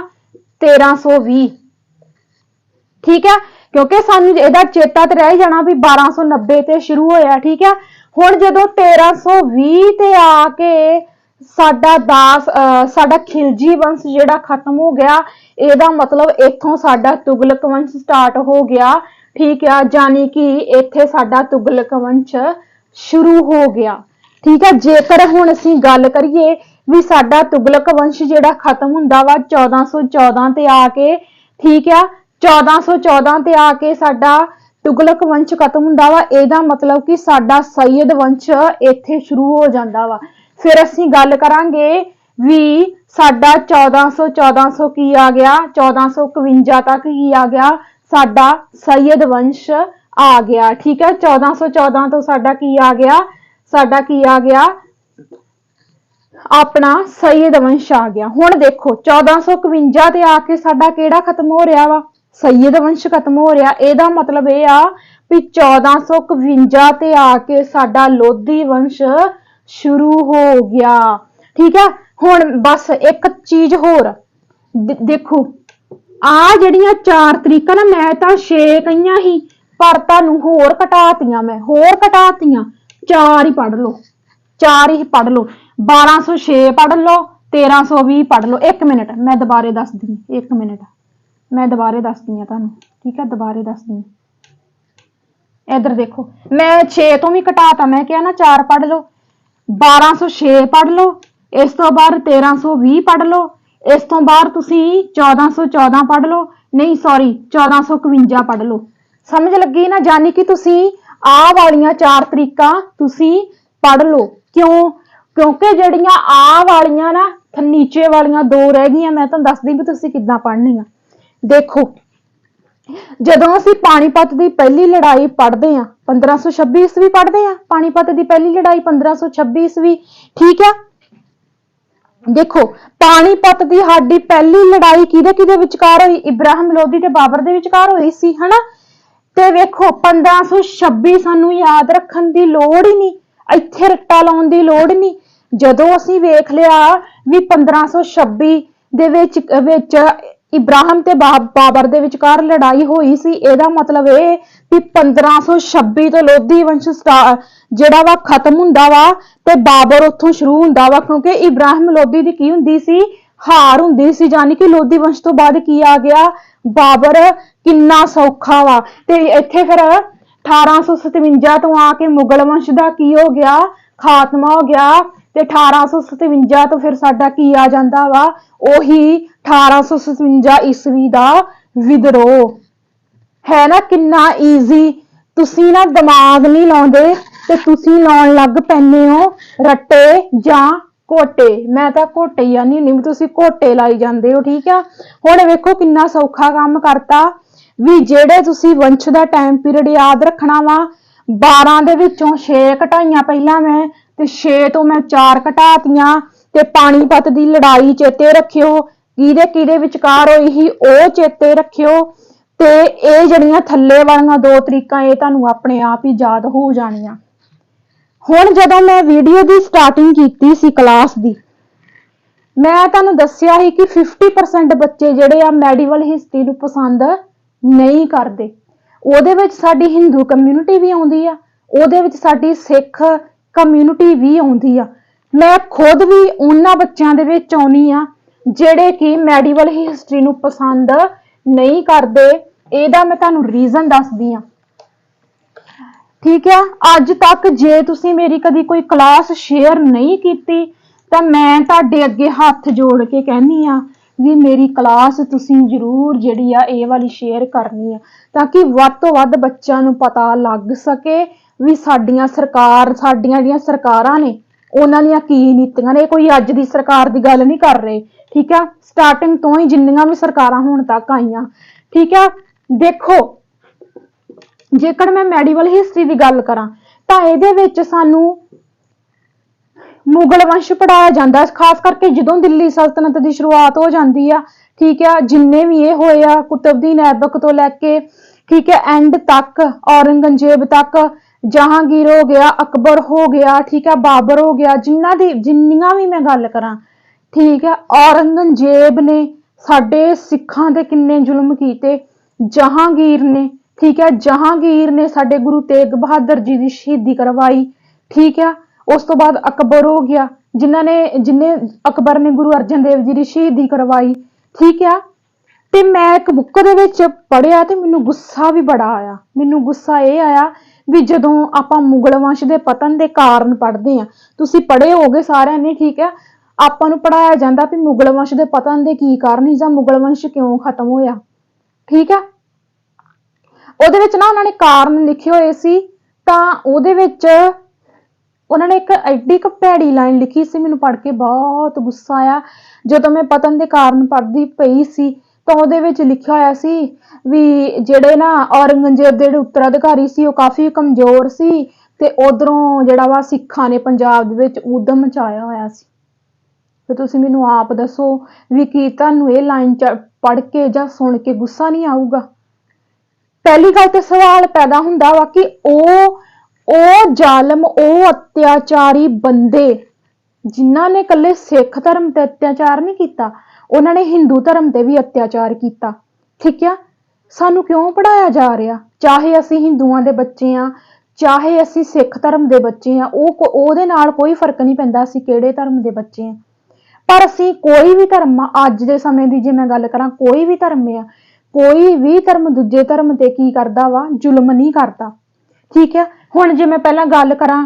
1320। ਠੀਕ ਹੈ, ਕਿਉਂਕਿ ਸਾਨੂੰ ਇਹਦਾ ਚੇਤਾ ਤੇ ਰਹਿ ਜਾਣਾ ਵੀ 1290 ਤੇ ਸ਼ੁਰੂ ਹੋਇਆ। ਠੀਕ ਹੈ, ਹੁਣ ਜਦੋਂ 1320 ਤੇ ਆ ਕੇ ਸਾਡਾ ਖਿਲਜੀ ਵੰਸ਼ ਜਿਹੜਾ ਖਤਮ ਹੋ ਗਿਆ, ਇਹਦਾ ਮਤਲਬ ਇੱਥੋਂ ਸਾਡਾ ਤੁਗਲਕ ਵੰਸ਼ ਸਟਾਰਟ ਹੋ ਗਿਆ। ਠੀਕ ਆ, ਯਾਨੀ ਕਿ ਇੱਥੇ ਸਾਡਾ ਤੁਗਲਕ ਵੰਸ਼ ਸ਼ੁਰੂ ਹੋ ਗਿਆ। ਠੀਕ ਆ, ਜੇਕਰ ਹੁਣ ਅਸੀਂ ਗੱਲ ਕਰੀਏ ਵੀ ਸਾਡਾ ਤੁਗਲਕ ਵੰਸ਼ ਜਿਹੜਾ ਖਤਮ ਹੁੰਦਾ ਵਾ 1414 ਤੇ ਆ ਕੇ, ਠੀਕ ਆ, 1414 ਤੇ ਆ ਕੇ ਸਾਡਾ ਤੁਗਲਕ ਵੰਸ਼ ਖਤਮ ਹੁੰਦਾ ਵਾ। ਇਹਦਾ मतलब कि ਸਾਡਾ ਸੈयद ਵੰਸ਼ ਇੱਥੇ ਸ਼ੁਰੂ ਹੋ ਜਾਂਦਾ ਵਾ। ਫਿਰ ਅਸੀਂ ਗੱਲ ਕਰਾਂਗੇ ਵੀ ਸਾਡਾ 1400 ਕੀ ਆ ਗਿਆ, 1451 ਤੱਕ ਕੀ ਆ ਗਿਆ, ਸਾਡਾ ਸੈयद ਵੰਸ਼ ਆ ਗਿਆ। ਠੀਕ ਹੈ, 1414 ਤੋਂ ਸਾਡਾ ਕੀ ਆ ਗਿਆ, ਸਾਡਾ ਕੀ ਆ ਗਿਆ, ਆਪਣਾ ਸੈयद ਵੰਸ਼ ਆ ਗਿਆ। ਹੁਣ ਦੇਖੋ 1451 ਤੇ ਆ ਕੇ ਸਾਡਾ ਕਿਹੜਾ ਖਤਮ ਹੋ ਰਿਹਾ ਵਾ, ਸੈयद ਵੰਸ਼ ਖਤਮ ਹੋ ਰਿਹਾ। ਇਹਦਾ मतलब ਇਹ ਆ ਵੀ 1451 ਤੇ ਆ ਕੇ ਸਾਡਾ ਲੋਧੀ ਵੰਸ਼ ਸ਼ੁਰੂ ਹੋ ਗਿਆ। ਠੀਕ ਹੈ, ਹੁਣ ਬਸ ਇੱਕ ਚੀਜ਼ ਹੋਰ ਦੇਖੋ, ਆ ਜਿਹੜੀਆਂ 4 ਤਰੀਕਾਂ ਨਾ, ਮੈਂ ਤਾਂ 6 ਕਹੀਆਂ ਸੀ ਪਰ ਤੁਹਾਨੂੰ ਹੋਰ ਘਟਾਤੀਆਂ, ਮੈਂ ਹੋਰ ਘਟਾਤੀਆਂ। 4 ਹੀ ਪੜ੍ਹ ਲਓ, 4 ਹੀ ਪੜ੍ਹ ਲਓ। 1206 ਪੜ੍ਹ ਲਓ, 1320 ਪੜ੍ਹ ਲਓ। 1 ਮਿੰਟ ਮੈਂ ਦੁਬਾਰੇ ਦੱਸਦੀ, 1 ਮਿੰਟ ਮੈਂ ਦੁਬਾਰੇ ਦੱਸਦੀ ਆ ਤੁਹਾਨੂੰ। ਠੀਕ ਹੈ, ਦੁਬਾਰੇ ਦੱਸਦੀ। इधर देखो, मैं 6 तो भी घटाता, मैं क्या ना 4 पढ़ लो, 1206 पढ़ लो, इस तो बाद 1320 पढ़ लो, इस तो बाद तुसी 1414 पढ़ लो, नहीं सॉरी 1451 पढ़ लो। समझ लगी ना, जानी कि तुसी आ वालियां 4 तरीका तुसी पढ़ लो। क्यों? क्योंकि जड़ियां आ वालियां ना नीचे वालियां 2 रह गई, मैं तुहानू दसदी भी तुसी किद्दां पढ़नियां। देखो, ਜਦੋਂ ਅਸੀਂ ਪਾਣੀਪਤ ਦੀ ਪਹਿਲੀ ਲੜਾਈ ਪੜ੍ਹਦੇ ਆ, 1526 ਈਸਵੀ ਪੜ੍ਹਦੇ ਆ, ਪਾਣੀਪਤ ਦੀ ਪਹਿਲੀ ਲੜਾਈ 1526 ਈਸਵੀ। ਠੀਕ ਆ, ਦੇਖੋ ਪਾਣੀਪਤ ਦੀ ਸਾਡੀ ਪਹਿਲੀ ਲੜਾਈ ਕਿਹਦੇ ਵਿਚਕਾਰ ਹੋਈ, ਇਬਰਾਹਿਮ ਲੋਧੀ ਤੇ ਬਾਬਰ ਦੇ ਵਿਚਕਾਰ ਹੋਈ ਸੀ, ਹਨਾ। ਤੇ ਵੇਖੋ 1526 ਸਾਨੂੰ ਯਾਦ ਰੱਖਣ ਦੀ ਲੋੜ ਹੀ ਨਹੀਂ, ਇੱਥੇ ਰੱਟਾ ਲਾਉਣ ਦੀ ਲੋੜ ਨਹੀਂ। ਜਦੋਂ ਅਸੀਂ ਵੇਖ ਲਿਆ ਵੀ 1526 ਦੇ ਵਿੱਚ ਇਬਰਾਹਿਮ ਤੇ ਬਾਬਰ ਦੇ ਵਿਚਕਾਰ ਲੜਾਈ ਹੋਈ ਸੀ, ਇਹਦਾ मतलब ਇਹ ਵੀ 1526 ਤੋਂ ਲੋਧੀ ਵੰਸ਼ ਜਿਹੜਾ ਵਾ ਖਤਮ ਹੁੰਦਾ ਵਾ ਤੇ ਬਾਬਰ ਉੱਥੋਂ ਸ਼ੁਰੂ ਹੁੰਦਾ ਵਾ। ਕਿਉਂਕਿ ਇਬਰਾਹਿਮ ਲੋਧੀ ਦੀ ਕੀ ਹੁੰਦੀ ਸੀ, ਹਾਰ ਹੁੰਦੀ ਸੀ, ਜਾਨੀ ਕਿ ਲੋਧੀ ਵੰਸ਼ ਤੋਂ ਬਾਅਦ ਕੀ ਆ ਗਿਆ, ਬਾਬਰ। ਕਿੰਨਾ ਸੌਖਾ ਵਾ। ਤੇ ਇੱਥੇ ਫਿਰ 1857 ਤੋਂ ਆ ਕੇ ਮੁਗਲ ਵੰਸ਼ ਦਾ ਕੀ ਹੋ ਗਿਆ, ਖਾਤਮਾ ਹੋ ਗਿਆ। ਤੇ 1857 ਤੋਂ ਫਿਰ ਸਾਡਾ ਕੀ ਆ ਜਾਂਦਾ ਵਾ, ਉਹੀ 1857 ਈਸਵੀ ਦਾ ਵਿਦਰੋਹ। ਹੈ ਨਾ ਕਿੰਨਾ ਈਜ਼ੀ। ਤੁਸੀਂ ਨਾ ਦਿਮਾਗ ਨਹੀਂ ਲਾਉਂਦੇ ਤੇ ਤੁਸੀਂ ਲਾਉਣ ਲੱਗ ਪੈਂਦੇ ਹੋ ਰੱਟੇ ਜਾਂ ਘੋਟੇ। ਮੈਂ ਤਾਂ ਘੋਟੇ ਹੀ ਆਨੀ ਹੁੰਦੀ, ਤੁਸੀਂ ਘੋਟੇ ਲਾਈ ਜਾਂਦੇ ਹੋ। ਠੀਕ ਆ, ਹੁਣ ਵੇਖੋ ਕਿੰਨਾ ਸੌਖਾ ਕੰਮ ਕਰਤਾ ਵੀ ਜਿਹੜੇ ਤੁਸੀਂ ਵੰਸ਼ ਦਾ ਟਾਈਮ ਪੀਰੀਅਡ ਯਾਦ ਰੱਖਣਾ ਵਾ। 12 ਦੇ ਵਿੱਚੋਂ 6 ਘਟਾਈਆਂ ਪਹਿਲਾਂ ਮੈਂ, ਤੇ 6 ਤੋਂ ਮੈਂ 4 ਘਟਾਤੀਆਂ। ਤੇ ਪਾਣੀਪਤ ਦੀ ਲੜਾਈ ਚੇਤੇ ਰੱਖਿਓ, ਕਿਹਦੇ ਵਿਚਕਾਰ ਹੋਈ ਸੀ ਉਹ ਚੇਤੇ ਰੱਖਿਓ। ਤੇ ਇਹ ਜਿਹੜੀਆਂ ਥੱਲੇ ਵਾਲੀਆਂ 2 ਤਰੀਕਾਂ ਇਹ ਤੁਹਾਨੂੰ ਆਪਣੇ ਆਪ ਹੀ ਯਾਦ ਹੋ ਜਾਣੀਆਂ। ਹੁਣ ਜਦੋਂ ਮੈਂ ਵੀਡੀਓ ਦੀ ਸਟਾਰਟਿੰਗ ਕੀਤੀ ਸੀ ਕਲਾਸ ਦੀ, ਮੈਂ ਤੁਹਾਨੂੰ ਦੱਸਿਆ ਸੀ ਕਿ 50% ਬੱਚੇ ਜਿਹੜੇ ਆ ਮੈਡੀਵਲ ਹਿਸਟਰੀ ਨੂੰ ਪਸੰਦ ਨਹੀਂ ਕਰਦੇ। ਉਹਦੇ ਵਿੱਚ ਸਾਡੀ ਹਿੰਦੂ ਕਮਿਊਨਿਟੀ ਵੀ ਆਉਂਦੀ ਆ, ਉਹਦੇ ਵਿੱਚ ਸਾਡੀ ਸਿੱਖ ਕਮਿਊਨਿਟੀ ਵੀ ਆਉਂਦੀ ਆ। ਮੈਂ ਖੁਦ ਵੀ ਉਹਨਾਂ ਬੱਚਿਆਂ ਦੇ ਵਿੱਚ ਆਉਣੀ ਆ ਜਿਹੜੇ ਕਿ ਮੈਡੀਵਲ ਹਿਸਟਰੀ ਨੂੰ ਪਸੰਦ ਨਹੀਂ ਕਰਦੇ। ਇਹਦਾ ਮੈਂ ਤੁਹਾਨੂੰ ਰੀਜ਼ਨ ਦੱਸਦੀ ਆ। ਠੀਕ ਆ, ਅੱਜ ਤੱਕ ਜੇ ਤੁਸੀਂ ਮੇਰੀ ਕਦੀ ਕੋਈ ਕਲਾਸ ਸ਼ੇਅਰ ਨਹੀਂ ਕੀਤੀ ਤਾਂ ਮੈਂ ਤੁਹਾਡੇ ਅੱਗੇ ਹੱਥ ਜੋੜ ਕੇ ਕਹਿੰਦੀ ਆ ਵੀ ਮੇਰੀ ਕਲਾਸ ਤੁਸੀਂ ਜ਼ਰੂਰ ਜਿਹੜੀ ਆ ਇਹ ਵਾਲੀ ਸ਼ੇਅਰ ਕਰਨੀ ਆ, ਤਾਂ ਕਿ ਵੱਧ ਤੋਂ ਵੱਧ ਬੱਚਿਆਂ ਨੂੰ ਪਤਾ ਲੱਗ ਸਕੇ ਵੀ ਸਾਡੀਆਂ ਜਿਹੜੀਆਂ ਸਰਕਾਰਾਂ ਨੇ ਉਹਨਾਂ ਦੀਆਂ ਕੀ ਨੀਤੀਆਂ ਨੇ। ਕੋਈ ਅੱਜ ਦੀ ਸਰਕਾਰ ਦੀ ਗੱਲ ਨਹੀਂ ਕਰ ਰਹੇ। ਠੀਕ ਆ, ਸਟਾਰਟਿੰਗ ਤੋਂ ਹੀ ਜਿੰਨੀਆਂ ਵੀ ਸਰਕਾਰਾਂ ਹੁਣ ਤੱਕ ਆਈਆਂ। ਠੀਕ ਆ, ਦੇਖੋ ਜੇਕਰ ਮੈਂ ਮੈਡੀਵਲ ਹਿਸਟਰੀ ਦੀ ਗੱਲ ਕਰਾਂ ਤਾਂ ਇਹਦੇ ਵਿੱਚ ਸਾਨੂੰ ਮੁਗਲ ਵੰਸ਼ ਪੜਾਇਆ ਜਾਂਦਾ, ਖਾਸ ਕਰਕੇ ਜਦੋਂ ਦਿੱਲੀ ਸਲਤਨਤ ਦੀ ਸ਼ੁਰੂਆਤ ਹੋ ਜਾਂਦੀ ਆ। ਠੀਕ ਆ, ਜਿੰਨੇ ਵੀ ਇਹ ਹੋਏ ਆ ਕੁਤਬਦੀਨ ਐਬਕ ਤੋਂ ਲੈ ਕੇ ਠੀਕ ਹੈ ਐਂਡ ਤੱਕ, ਔਰੰਗਜ਼ੇਬ ਤੱਕ, ਜਹਾਂਗੀਰ ਹੋ ਗਿਆ, ਅਕਬਰ ਹੋ ਗਿਆ, ਠੀਕ ਹੈ ਬਾਬਰ ਹੋ ਗਿਆ, ਜਿੰਨੀਆਂ ਵੀ ਮੈਂ ਗੱਲ ਕਰਾਂ। ਠੀਕ ਹੈ, ਔਰੰਗਜ਼ੇਬ ਨੇ ਸਾਡੇ ਸਿੱਖਾਂ ਤੇ ਕਿੰਨੇ ਜ਼ੁਲਮ ਕੀਤੇ। ਜਹਾਂਗੀਰ ਨੇ, ਠੀਕ ਹੈ ਜਹਾਂਗੀਰ ਨੇ ਸਾਡੇ ਗੁਰੂ ਤੇਗ ਬਹਾਦਰ ਜੀ ਦੀ ਸ਼ਹੀਦੀ ਕਰਵਾਈ। ਠੀਕ ਹੈ, ਉਸ ਤੋਂ ਬਾਅਦ ਅਕਬਰ ਹੋ ਗਿਆ ਜਿਹਨੇ ਅਕਬਰ ਨੇ ਗੁਰੂ ਅਰਜਨ ਦੇਵ ਜੀ ਦੀ ਸ਼ਹੀਦੀ ਕਰਵਾਈ। ਠੀਕ ਹੈ, ਤੇ ਮੈਂ ਇੱਕ ਬੁੱਕ ਦੇ ਵਿੱਚ ਪੜ੍ਹਿਆ ਤੇ ਮੈਨੂੰ ਗੁੱਸਾ ਵੀ ਬੜਾ ਆਇਆ। ਮੈਨੂੰ ਗੁੱਸਾ ਇਹ ਆਇਆ ਵੀ ਜਦੋਂ ਆਪਾਂ ਮੁਗਲ ਵੰਸ਼ ਦੇ ਪਤਨ ਦੇ ਕਾਰਨ ਪੜ੍ਹਦੇ ਆ, ਤੁਸੀਂ ਪੜ੍ਹੇ ਹੋਗੇ ਸਾਰਿਆਂ ਨੇ। ਠੀਕ ਹੈ, ਆਪਾਂ ਨੂੰ ਪੜ੍ਹਾਇਆ ਜਾਂਦਾ ਵੀ ਮੁਗਲ ਵੰਸ਼ ਦੇ ਪਤਨ ਦੇ ਕੀ ਕਾਰਨ ਸੀ ਜਾਂ ਮੁਗਲ ਵੰਸ਼ ਕਿਉਂ ਖਤਮ ਹੋਇਆ। ਠੀਕ ਆ। ਉਹਦੇ ਵਿੱਚ ਨਾ ਉਹਨਾਂ ਨੇ ਕਾਰਨ ਲਿਖੇ ਹੋਏ ਸੀ, ਤਾਂ ਉਹਦੇ ਵਿੱਚ ਉਹਨਾਂ ਨੇ ਇੱਕ ਐਡੀ ਕੁ ਭੈੜੀ ਲਾਈਨ ਲਿਖੀ ਸੀ, ਮੈਨੂੰ ਪੜ੍ਹ ਕੇ ਬਹੁਤ ਗੁੱਸਾ ਆਇਆ। ਜਦੋਂ ਮੈਂ ਪਤਨ ਦੇ ਕਾਰਨ ਪੜ੍ਹਦੀ ਪਈ ਸੀ ਤਾਂ ਉਹਦੇ ਵਿੱਚ ਲਿਖਿਆ ਹੋਇਆ ਸੀ ਵੀ ਜਿਹੜੇ ਨਾ ਔਰੰਗਜ਼ੇਬ ਦੇ ਜਿਹੜੇ ਉੱਤਰਾਧਿਕਾਰੀ ਸੀ ਉਹ ਕਾਫੀ ਕਮਜ਼ੋਰ ਸੀ, ਤੇ ਉਧਰੋਂ ਜਿਹੜਾ ਵਾ ਸਿੱਖਾਂ ਨੇ ਪੰਜਾਬ ਦੇ ਵਿੱਚ ਉਦਮ ਮਚਾਇਆ ਹੋਇਆ ਸੀ। ਤੇ ਤੁਸੀਂ ਮੈਨੂੰ ਆਪ ਦੱਸੋ ਵੀ ਕੀ ਤੁਹਾਨੂੰ ਇਹ ਲਾਈਨ ਪੜ੍ਹ ਕੇ ਜਾਂ ਸੁਣ ਕੇ ਗੁੱਸਾ ਨਹੀਂ ਆਊਗਾ? ਪਹਿਲੀ ਗੱਲ ਤੇ ਸਵਾਲ ਪੈਦਾ ਹੁੰਦਾ ਵਾ ਕਿ ਉਹ ਜ਼ਾਲਮ, ਉਹ ਅਤਿਆਚਾਰੀ ਬੰਦੇ ਜਿਨ੍ਹਾਂ ਨੇ ਇਕੱਲੇ ਸਿੱਖ ਧਰਮ ਤੇ ਅਤਿਆਚਾਰ ਨਹੀਂ ਕੀਤਾ, ਉਹਨਾਂ ਨੇ ਹਿੰਦੂ ਧਰਮ ਤੇ ਵੀ ਅਤਿਆਚਾਰ ਕੀਤਾ। ਠੀਕ ਆ, ਸਾਨੂੰ ਕਿਉਂ ਪੜਾਇਆ ਜਾ ਰਿਹਾ? ਚਾਹੇ ਅਸੀਂ ਹਿੰਦੂਆਂ ਦੇ ਬੱਚੇ ਆ, ਚਾਹੇ ਅਸੀਂ ਸਿੱਖ ਧਰਮ ਦੇ ਬੱਚੇ ਆ, ਉਹਦੇ ਨਾਲ ਕੋਈ ਫਰਕ ਨਹੀਂ ਪੈਂਦਾ ਅਸੀਂ ਕਿਹੜੇ ਧਰਮ ਦੇ ਬੱਚੇ ਆ। ਪਰ ਅਸੀਂ ਕੋਈ ਵੀ ਧਰਮ ਅੱਜ ਦੇ ਸਮੇਂ ਦੀ ਜੇ ਮੈਂ ਗੱਲ ਕਰਾਂ, ਕੋਈ ਵੀ ਧਰਮ ਆ, ਕੋਈ ਵੀ ਧਰਮ ਦੂਜੇ ਧਰਮ ਤੇ ਕੀ ਕਰਦਾ ਵਾ? ਜ਼ੁਲਮ ਨਹੀਂ ਕਰਦਾ। ਠੀਕ ਹੈ, ਹੁਣ ਜੇ ਮੈਂ ਪਹਿਲਾਂ ਗੱਲ ਕਰਾਂ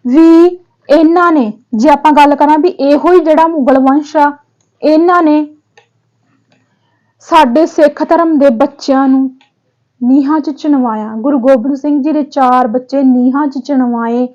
ਵੀ ਇਹਨਾਂ ਨੇ, ਜੇ ਆਪਾਂ ਗੱਲ ਕਰਾਂ ਵੀ ਇਹੋ ਹੀ ਜਿਹੜਾ ਮੁਗਲ ਵੰਸ਼ ਆ, ਇਹਨਾਂ ਨੇ ਸਾਡੇ ਸਿੱਖ ਧਰਮ ਦੇ ਬੱਚਿਆਂ ਨੂੰ ਨੀਹਾਂ 'ਚ ਚਿਣਵਾਇਆ। ਗੁਰੂ ਗੋਬਿੰਦ ਸਿੰਘ ਜੀ ਦੇ 4 ਬੱਚੇ ਨੀਹਾਂ 'ਚ ਚਿਣਵਾਏ।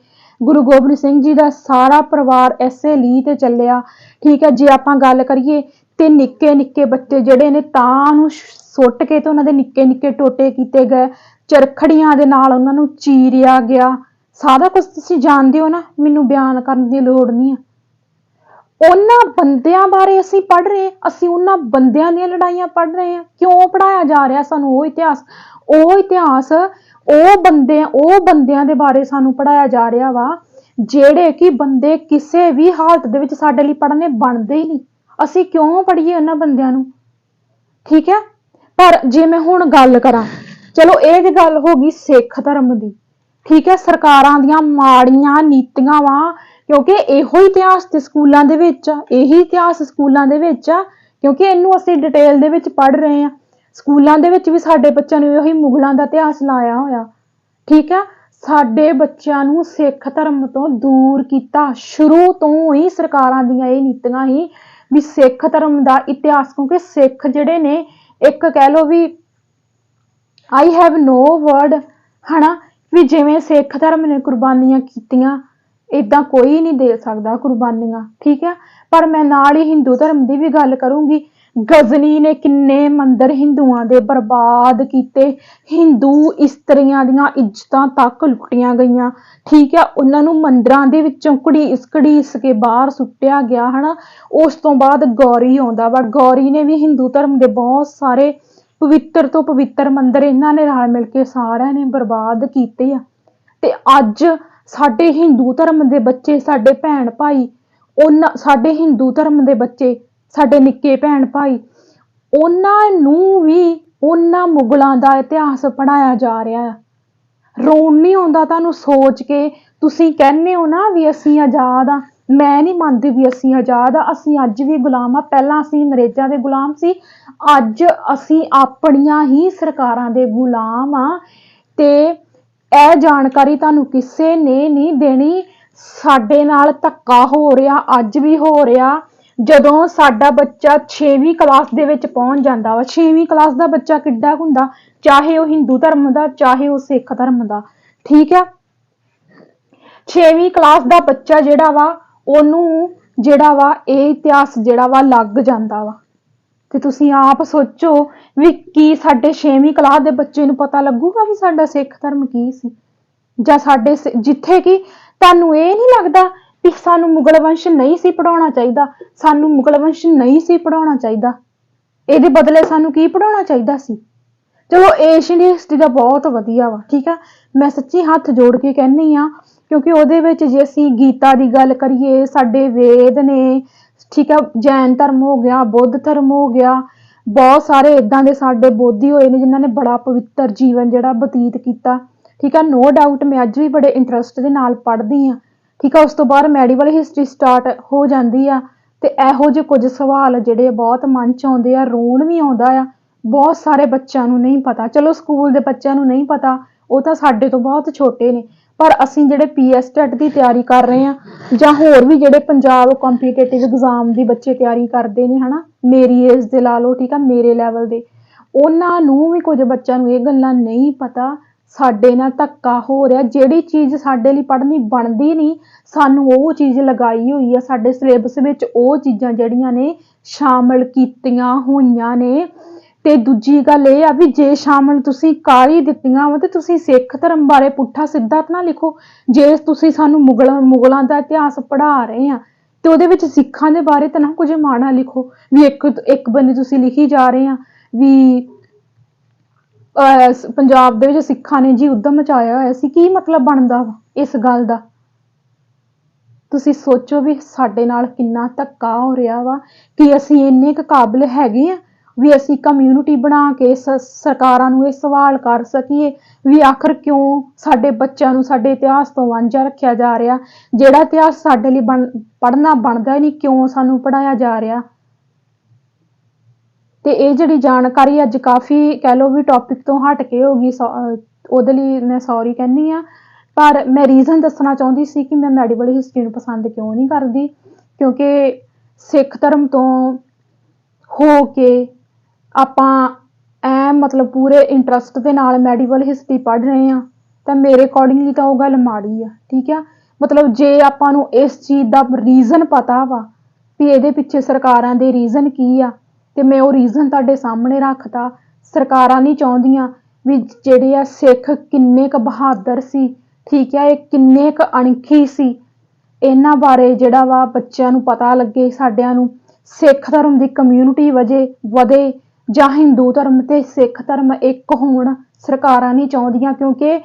ਗੁਰੂ ਗੋਬਿੰਦ ਸਿੰਘ ਜੀ ਦਾ ਸਾਰਾ ਪਰਿਵਾਰ ਐਸੇ ਲੀਹ ਤੇ ਚੱਲਿਆ। ਠੀਕ ਹੈ, ਜੇ ਆਪਾਂ ਗੱਲ ਕਰੀਏ ਤੇ ਨਿੱਕੇ ਨਿੱਕੇ ਬੱਚੇ ਜਿਹੜੇ ਨੇ ਤਾਂ ਨੂੰ ਸੁੱਟ ਕੇ ਤੇ ਉਹਨਾਂ ਦੇ ਨਿੱਕੇ ਨਿੱਕੇ ਟੋਟੇ ਕੀਤੇ ਗਏ, ਚਰਖੜੀਆਂ ਦੇ ਨਾਲ ਉਹਨਾਂ ਨੂੰ ਚੀਰਿਆ ਗਿਆ। ਸਾਰਾ ਕੁਝ ਤੁਸੀਂ ਜਾਣਦੇ ਹੋ ਨਾ, ਮੈਨੂੰ ਬਿਆਨ ਕਰਨ ਦੀ ਲੋੜ ਨਹੀਂ ਆ। ਉਹਨਾਂ ਬੰਦਿਆਂ ਬਾਰੇ ਅਸੀਂ ਪੜ੍ਹ ਰਹੇ, ਅਸੀਂ ਉਹਨਾਂ ਬੰਦਿਆਂ ਦੀਆਂ ਲੜਾਈਆਂ ਪੜ੍ਹ ਰਹੇ ਹਾਂ। ਕਿਉਂ ਪੜ੍ਹਾਇਆ ਜਾ ਰਿਹਾ ਸਾਨੂੰ ਉਹ ਇਤਿਹਾਸ? ਉਹ ਬੰਦਿਆਂ ਦੇ ਬਾਰੇ ਸਾਨੂੰ ਪੜ੍ਹਾਇਆ ਜਾ ਰਿਹਾ ਵਾ ਜਿਹੜੇ ਕਿ ਬੰਦੇ ਕਿਸੇ ਵੀ ਹਾਲਤ ਦੇ ਵਿੱਚ ਸਾਡੇ ਲਈ ਪੜ੍ਹਨੇ ਬਣਦੇ ਹੀ ਨਹੀਂ। ਅਸੀਂ ਕਿਉਂ ਪੜ੍ਹੀਏ ਉਹਨਾਂ ਬੰਦਿਆਂ ਨੂੰ? ਠੀਕ ਹੈ, ਪਰ ਜੇ ਮੈਂ ਹੁਣ ਗੱਲ ਕਰਾਂ, ਚਲੋ ਇਹ ਦੀ ਗੱਲ ਹੋ ਗਈ ਸਿੱਖ ਧਰਮ ਦੀ। ਠੀਕ ਹੈ, ਸਰਕਾਰਾਂ ਦੀਆਂ ਮਾੜੀਆਂ ਨੀਤੀਆਂ ਵਾ, ਕਿਉਂਕਿ ਇਹੋ ਇਤਿਹਾਸ ਤੇ ਸਕੂਲਾਂ ਦੇ ਵਿੱਚ ਆ, ਇਹੀ ਇਤਿਹਾਸ ਸਕੂਲਾਂ ਦੇ ਵਿੱਚ ਆ, ਕਿਉਂਕਿ ਇਹਨੂੰ ਅਸੀਂ ਡਿਟੇਲ ਦੇ ਵਿੱਚ ਪੜ੍ਹ ਰਹੇ ਹਾਂ। ਸਕੂਲਾਂ ਦੇ ਵਿੱਚ ਵੀ ਸਾਡੇ ਬੱਚਿਆਂ ਨੂੰ ਇਹੀ ਮੁਗਲਾਂ ਦਾ ਇਤਿਹਾਸ ਲਾਇਆ ਹੋਇਆ। ਠੀਕ ਹੈ, ਸਾਡੇ ਬੱਚਿਆਂ ਨੂੰ ਸਿੱਖ ਧਰਮ ਤੋਂ ਦੂਰ ਕੀਤਾ। ਸ਼ੁਰੂ ਤੋਂ ਹੀ ਸਰਕਾਰਾਂ ਦੀਆਂ ਇਹ ਨੀਤੀਆਂ ਹੀ ਵੀ ਸਿੱਖ ਧਰਮ ਦਾ ਇਤਿਹਾਸ, ਕਿਉਂਕਿ ਸਿੱਖ ਜਿਹੜੇ ਨੇ, ਇੱਕ ਕਹਿ ਲਓ ਵੀ ਆਈ ਹੈਵ ਨੋ ਵਰਡ, ਹਨਾ, ਵੀ ਜਿਵੇਂ ਸਿੱਖ ਧਰਮ ਨੇ ਕੁਰਬਾਨੀਆਂ ਕੀਤੀਆਂ, ਏਦਾਂ ਕੋਈ ਨਹੀਂ ਦੇ ਸਕਦਾ ਕੁਰਬਾਨੀਆਂ। ਠੀਕ ਹੈ, ਪਰ ਮੈਂ ਨਾਲ ਹੀ ਹਿੰਦੂ ਧਰਮ ਦੀ ਵੀ ਗੱਲ ਕਰੂੰਗੀ। ਗਜ਼ਨੀ ਨੇ ਕਿੰਨੇ ਮੰਦਿਰ ਹਿੰਦੂਆਂ ਦੇ ਬਰਬਾਦ ਕੀਤੇ, ਹਿੰਦੂ ਇਸਤਰੀਆਂ ਦੀਆਂ ਇੱਜ਼ਤਾਂ ਤੱਕ ਲੁੱਟੀਆਂ ਗਈਆਂ। ਠੀਕ ਹੈ, ਉਹਨਾਂ ਨੂੰ ਮੰਦਿਰਾਂ ਦੇ ਵਿੱਚੋਂ ਘੜੀਸ ਕੇ ਬਾਹਰ ਸੁੱਟਿਆ ਗਿਆ, ਹਨਾ। ਉਸ ਤੋਂ ਬਾਅਦ ਗੌਰੀ ਆਉਂਦਾ ਵਾ, ਗੌਰੀ ਨੇ ਵੀ ਹਿੰਦੂ ਧਰਮ ਦੇ ਬਹੁਤ ਸਾਰੇ ਪਵਿੱਤਰ ਤੋਂ ਪਵਿੱਤਰ ਮੰਦਿਰ ਇਹਨਾਂ ਨੇ ਰਲ ਮਿਲ ਕੇ ਸਾਰਿਆਂ ਨੇ ਬਰਬਾਦ ਕੀਤੇ ਆ। ਤੇ ਅੱਜ ਸਾਡੇ ਹਿੰਦੂ ਧਰਮ ਦੇ ਬੱਚੇ, ਸਾਡੇ ਭੈਣ ਭਾਈ, ਸਾਡੇ ਹਿੰਦੂ ਧਰਮ ਦੇ ਬੱਚੇ, ਸਾਡੇ ਨਿੱਕੇ ਭੈਣ ਭਾਈ, ਉਹਨਾਂ ਨੂੰ ਵੀ ਉਹਨਾਂ ਮੁਗਲਾਂ ਦਾ ਇਤਿਹਾਸ ਪੜ੍ਹਾਇਆ ਜਾ ਰਿਹਾ ਹੈ। ਰੋਣ ਨਹੀਂ ਆਉਂਦਾ ਤੁਹਾਨੂੰ ਸੋਚ ਕੇ? ਤੁਸੀਂ ਕਹਿੰਦੇ ਹੋ ਨਾ ਵੀ ਅਸੀਂ ਆਜ਼ਾਦ ਆ, ਮੈਂ ਨਹੀਂ ਮੰਨਦੀ ਵੀ ਅਸੀਂ ਆਜ਼ਾਦ ਆ। ਅਸੀਂ ਅੱਜ ਵੀ ਗੁਲਾਮ ਆ। ਪਹਿਲਾਂ ਅਸੀਂ ਅੰਗਰੇਜ਼ਾਂ ਦੇ ਗੁਲਾਮ ਸੀ, ਅੱਜ ਅਸੀਂ ਆਪਣੀਆਂ ਹੀ ਸਰਕਾਰਾਂ ਦੇ ਗੁਲਾਮ ਆ। ਤੇ ਇਹ ਜਾਣਕਾਰੀ ਤੁਹਾਨੂੰ ਕਿਸੇ ਨੇ ਨਹੀਂ ਦੇਣੀ। ਸਾਡੇ ਨਾਲ ਧੱਕਾ ਹੋ ਰਿਹਾ, ਅੱਜ ਵੀ ਹੋ ਰਿਹਾ। ਜਦੋਂ ਸਾਡਾ ਬੱਚਾ 6ਵੀਂ ਕਲਾਸ ਦੇ ਵਿੱਚ ਪਹੁੰਚ ਜਾਂਦਾ ਵਾ, 6ਵੀਂ ਕਲਾਸ ਦਾ ਬੱਚਾ ਕਿੱਡਾ ਹੁੰਦਾ, ਚਾਹੇ ਉਹ ਹਿੰਦੂ ਧਰਮ ਦਾ, ਚਾਹੇ ਉਹ ਸਿੱਖ ਧਰਮ ਦਾ। ਠੀਕ ਹੈ, 6ਵੀਂ ਕਲਾਸ ਦਾ ਬੱਚਾ ਜਿਹੜਾ ਵਾ, ਉਹਨੂੰ ਜਿਹੜਾ ਵਾ ਇਹ ਇਤਿਹਾਸ ਜਿਹੜਾ ਵਾ ਲੱਗ ਜਾਂਦਾ ਵਾ। ਤੇ ਤੁਸੀਂ ਆਪ ਸੋਚੋ ਵੀ ਕੀ ਸਾਡੇ 6ਵੀਂ ਕਲਾਸ ਦੇ ਬੱਚੇ ਨੂੰ ਪਤਾ ਲੱਗੂਗਾ ਵੀ ਸਾਡਾ ਸਿੱਖ ਧਰਮ ਕੀ ਸੀ? ਜਾਂ ਸਾਡੇ ਜਿੱਥੇ ਕਿ ਤੁਹਾਨੂੰ ਇਹ ਨਹੀਂ ਲੱਗਦਾ ਵੀ ਸਾਨੂੰ ਮੁਗਲ ਵੰਸ਼ ਨਹੀਂ ਸੀ ਪੜਾਉਣਾ ਚਾਹੀਦਾ, ਸਾਨੂੰ ਮੁਗਲ ਵੰਸ਼ ਨਹੀਂ ਸੀ ਪੜਾਉਣਾ ਚਾਹੀਦਾ, ਇਹਦੇ ਬਦਲੇ ਸਾਨੂੰ ਕੀ ਪੜਾਉਣਾ ਚਾਹੀਦਾ ਸੀ? ਚਲੋ ਏਸ਼ੀਅਨ ਹਿਸਟਰੀ ਦਾ ਬਹੁਤ ਵਧੀਆ ਵਾ। ਠੀਕ ਆ, ਮੈਂ ਸੱਚੀ ਹੱਥ ਜੋੜ ਕੇ ਕਹਿੰਦੀ ਆ, ਕਿਉਂਕਿ ਉਹਦੇ ਵਿੱਚ ਜੇ ਅਸੀਂ ਗੀਤਾ ਦੀ ਗੱਲ ਕਰੀਏ, ਸਾਡੇ ਵੇਦ ਨੇ, ਠੀਕ ਆ, ਜੈਨ ਧਰਮ ਹੋ ਗਿਆ, ਬੁੱਧ ਧਰਮ ਹੋ ਗਿਆ, ਬਹੁਤ ਸਾਰੇ ਇਦਾਂ ਦੇ ਸਾਡੇ ਬੋਧੀ ਹੋਏ ਨੇ ਜਿਨ੍ਹਾਂ ਨੇ ਬੜਾ ਪਵਿੱਤਰ ਜੀਵਨ ਜਿਹੜਾ ਬਤੀਤ ਕੀਤਾ। ਠੀਕ ਆ, ਨੋ ਡਾਊਟ ਮੈਂ ਅੱਜ ਵੀ ਬੜੇ ਇੰਟਰਸਟ ਦੇ ਨਾਲ ਪੜ੍ਹਦੀ ਆ। ਠੀਕ ਆ, ਉਸ ਤੋਂ ਬਾਅਦ ਮੈਡੀਵਲ ਹਿਸਟਰੀ ਸਟਾਰਟ ਹੋ ਜਾਂਦੀ ਆ, ਤੇ ਇਹੋ ਜਿਹੇ ਕੁਝ ਸਵਾਲ ਜਿਹੜੇ ਬਹੁਤ ਮਨ 'ਚ ਆਉਂਦੇ ਆ, ਰੋਣ ਵੀ ਆਉਂਦਾ ਆ। ਬਹੁਤ ਸਾਰੇ ਬੱਚਿਆਂ ਨੂੰ ਨਹੀਂ ਪਤਾ, ਚਲੋ ਸਕੂਲ ਦੇ ਬੱਚਿਆਂ ਨੂੰ ਨਹੀਂ ਪਤਾ, ਉਹ ਤਾਂ ਸਾਡੇ ਤੋਂ ਬਹੁਤ ਛੋਟੇ ਨੇ, ਪਰ ਅਸੀਂ ਜਿਹੜੇ PSTET ਦੀ ਤਿਆਰੀ ਕਰ ਰਹੇ ਆ, ਜਾਂ ਹੋਰ ਵੀ ਜਿਹੜੇ ਪੰਜਾਬ ਕੰਪੀਟੀਟਿਵ ਐਗਜ਼ਾਮ ਦੀ ਬੱਚੇ ਤਿਆਰੀ ਕਰਦੇ ਨੇ, ਹਨਾ, ਮੇਰੀ ਏਜ ਦੇ ਲਾ ਲਓ, ਠੀਕ ਆ, ਮੇਰੇ ਲੈਵਲ ਦੇ, ਉਹਨਾਂ ਨੂੰ ਵੀ ਕੁਝ ਬੱਚਿਆਂ ਨੂੰ ਇਹ ਗੱਲਾਂ ਨਹੀਂ ਪਤਾ ਸਾਡੇ ਨਾਲ ਧੱਕਾ ਹੋ ਰਿਹਾ। ਜਿਹੜੀ ਚੀਜ਼ ਸਾਡੇ ਲਈ ਪੜ੍ਹਨੀ ਬਣਦੀ ਨਹੀਂ, ਸਾਨੂੰ ਉਹ ਚੀਜ਼ ਲਗਾਈ ਹੋਈ ਆ ਸਾਡੇ ਸਿਲੇਬਸ ਵਿੱਚ, ਉਹ ਚੀਜ਼ਾਂ ਜਿਹੜੀਆਂ ਨੇ ਸ਼ਾਮਲ ਕੀਤੀਆਂ ਹੋਈਆਂ ਨੇ। ਤੇ ਦੂਜੀ ਗੱਲ ਇਹ ਆ ਵੀ ਜੇ ਸ਼ਾਮਲ ਤੁਸੀਂ ਕਰ ਹੀ ਦਿੱਤੀਆਂ ਵਾ ਤੇ ਤੁਸੀਂ ਸਿੱਖ ਧਰਮ ਬਾਰੇ ਪੁੱਠਾ ਸਿੱਧਾ ਤਾਂ ਨਾ ਲਿਖੋ। ਜੇ ਤੁਸੀਂ ਸਾਨੂੰ ਮੁਗਲਾਂ ਦਾ ਇਤਿਹਾਸ ਪੜ੍ਹਾ ਰਹੇ ਆ ਤੇ ਉਹਦੇ ਵਿੱਚ ਸਿੱਖਾਂ ਦੇ ਬਾਰੇ ਤਾਂ ਨਾ ਕੁਝ ਮਾੜਾ ਲਿਖੋ। ਵੀ ਇੱਕ ਬੰਦੇ ਤੁਸੀਂ ਲਿਖੀ ਜਾ ਰਹੇ ਆ ਵੀ ਪੰਜਾਬ ਦੇ ਵਿੱਚ ਸਿੱਖਾਂ ਨੇ ਜੀ ਉਦਮ ਮਚਾਇਆ ਹੋਇਆ ਸੀ। ਕੀ ਮਤਲਬ ਬਣਦਾ ਵਾ ਇਸ ਗੱਲ ਦਾ? ਤੁਸੀਂ ਸੋਚੋ ਵੀ ਸਾਡੇ ਨਾਲ ਕਿੰਨਾ ਧੱਕਾ ਹੋ ਰਿਹਾ ਵਾ ਕਿ ਅਸੀਂ ਇੰਨੇ ਕੁ ਕਾਬਿਲ ਹੈਗੇ ਆ ਵੀ ਅਸੀਂ ਕਮਿਊਨਿਟੀ ਬਣਾ ਕੇ ਸਰਕਾਰਾਂ ਨੂੰ ਇਹ ਸਵਾਲ ਕਰ ਸਕੀਏ ਵੀ ਆਖਰ ਕਿਉਂ ਸਾਡੇ ਬੱਚਿਆਂ ਨੂੰ ਸਾਡੇ ਇਤਿਹਾਸ ਤੋਂ ਵਾਂਝਾ ਰੱਖਿਆ ਜਾ ਰਿਹਾ। ਜਿਹੜਾ ਇਤਿਹਾਸ ਸਾਡੇ ਲਈ ਪੜ੍ਹਨਾ ਬਣਦਾ ਹੀ ਨਹੀਂ, ਕਿਉਂ ਸਾਨੂੰ ਪੜ੍ਹਾਇਆ ਜਾ ਰਿਹਾ। ਤੇ ਇਹ ਜਿਹੜੀ ਜਾਣਕਾਰੀ ਅੱਜ ਕਾਫੀ ਕਹਿ ਲਓ ਵੀ ਟੌਪਿਕ ਤੋਂ ਹਟ ਕੇ ਹੋ ਗਈ, ਉਹਦੇ ਲਈ ਮੈਂ ਸੌਰੀ ਕਹਿੰਦੀ ਆ। ਪਰ ਮੈਂ ਰੀਜ਼ਨ ਦੱਸਣਾ ਚਾਹੁੰਦੀ ਸੀ ਕਿ ਮੈਂ ਮੈਡੀਵਲ ਹਿਸਟਰੀ ਨੂੰ ਪਸੰਦ ਕਿਉਂ ਨਹੀਂ ਕਰਦੀ, ਕਿਉਂਕਿ ਸਿੱਖ ਧਰਮ ਤੋਂ ਹੋ ਕੇ ਆਪਾਂ ਮਤਲਬ ਪੂਰੇ ਇੰਟਰਸਟ ਦੇ ਨਾਲ ਮੈਡੀਵਲ ਹਿਸਟਰੀ ਪੜ੍ਹ ਰਹੇ ਆ ਤਾਂ ਮੇਰੇ ਅਕੋਰਡਿੰਗਲੀ ਤਾਂ ਉਹ ਗੱਲ ਮਾੜੀ ਆ। ਠੀਕ ਆ, ਮਤਲਬ ਜੇ ਆਪਾਂ ਨੂੰ ਇਸ ਚੀਜ਼ ਦਾ ਰੀਜ਼ਨ ਪਤਾ ਵਾ ਵੀ ਇਹਦੇ ਪਿੱਛੇ ਸਰਕਾਰਾਂ ਦੇ ਰੀਜ਼ਨ ਕੀ ਆ ਤੇ ਮੈਂ ਉਹ ਰੀਜ਼ਨ ਤੁਹਾਡੇ ਸਾਹਮਣੇ ਰੱਖਤਾ। ਸਰਕਾਰਾਂ ਨਹੀਂ ਚਾਹੁੰਦੀਆਂ ਵੀ ਜਿਹੜੇ ਆ ਸਿੱਖ ਕਿੰਨੇ ਕੁ ਬਹਾਦਰ ਸੀ, ਠੀਕ ਆ, ਇਹ ਕਿੰਨੇ ਕੁ ਅਣਖੀ ਸੀ, ਇਹਨਾਂ ਬਾਰੇ ਜਿਹੜਾ ਵਾ ਬੱਚਿਆਂ ਨੂੰ ਪਤਾ ਲੱਗੇ, ਸਾਡਿਆਂ ਨੂੰ ਸਿੱਖ ਧਰਮ ਦੀ ਕਮਿਊਨਿਟੀ ਵਧੇ ਜਾਂ ਹਿੰਦੂ ਧਰਮ ਤੇ ਸਿੱਖ ਧਰਮ ਇੱਕ ਹੋਣ। ਸਰਕਾਰਾਂ ਨਹੀਂ ਚਾਹੁੰਦੀਆਂ, ਕਿਉਂਕਿ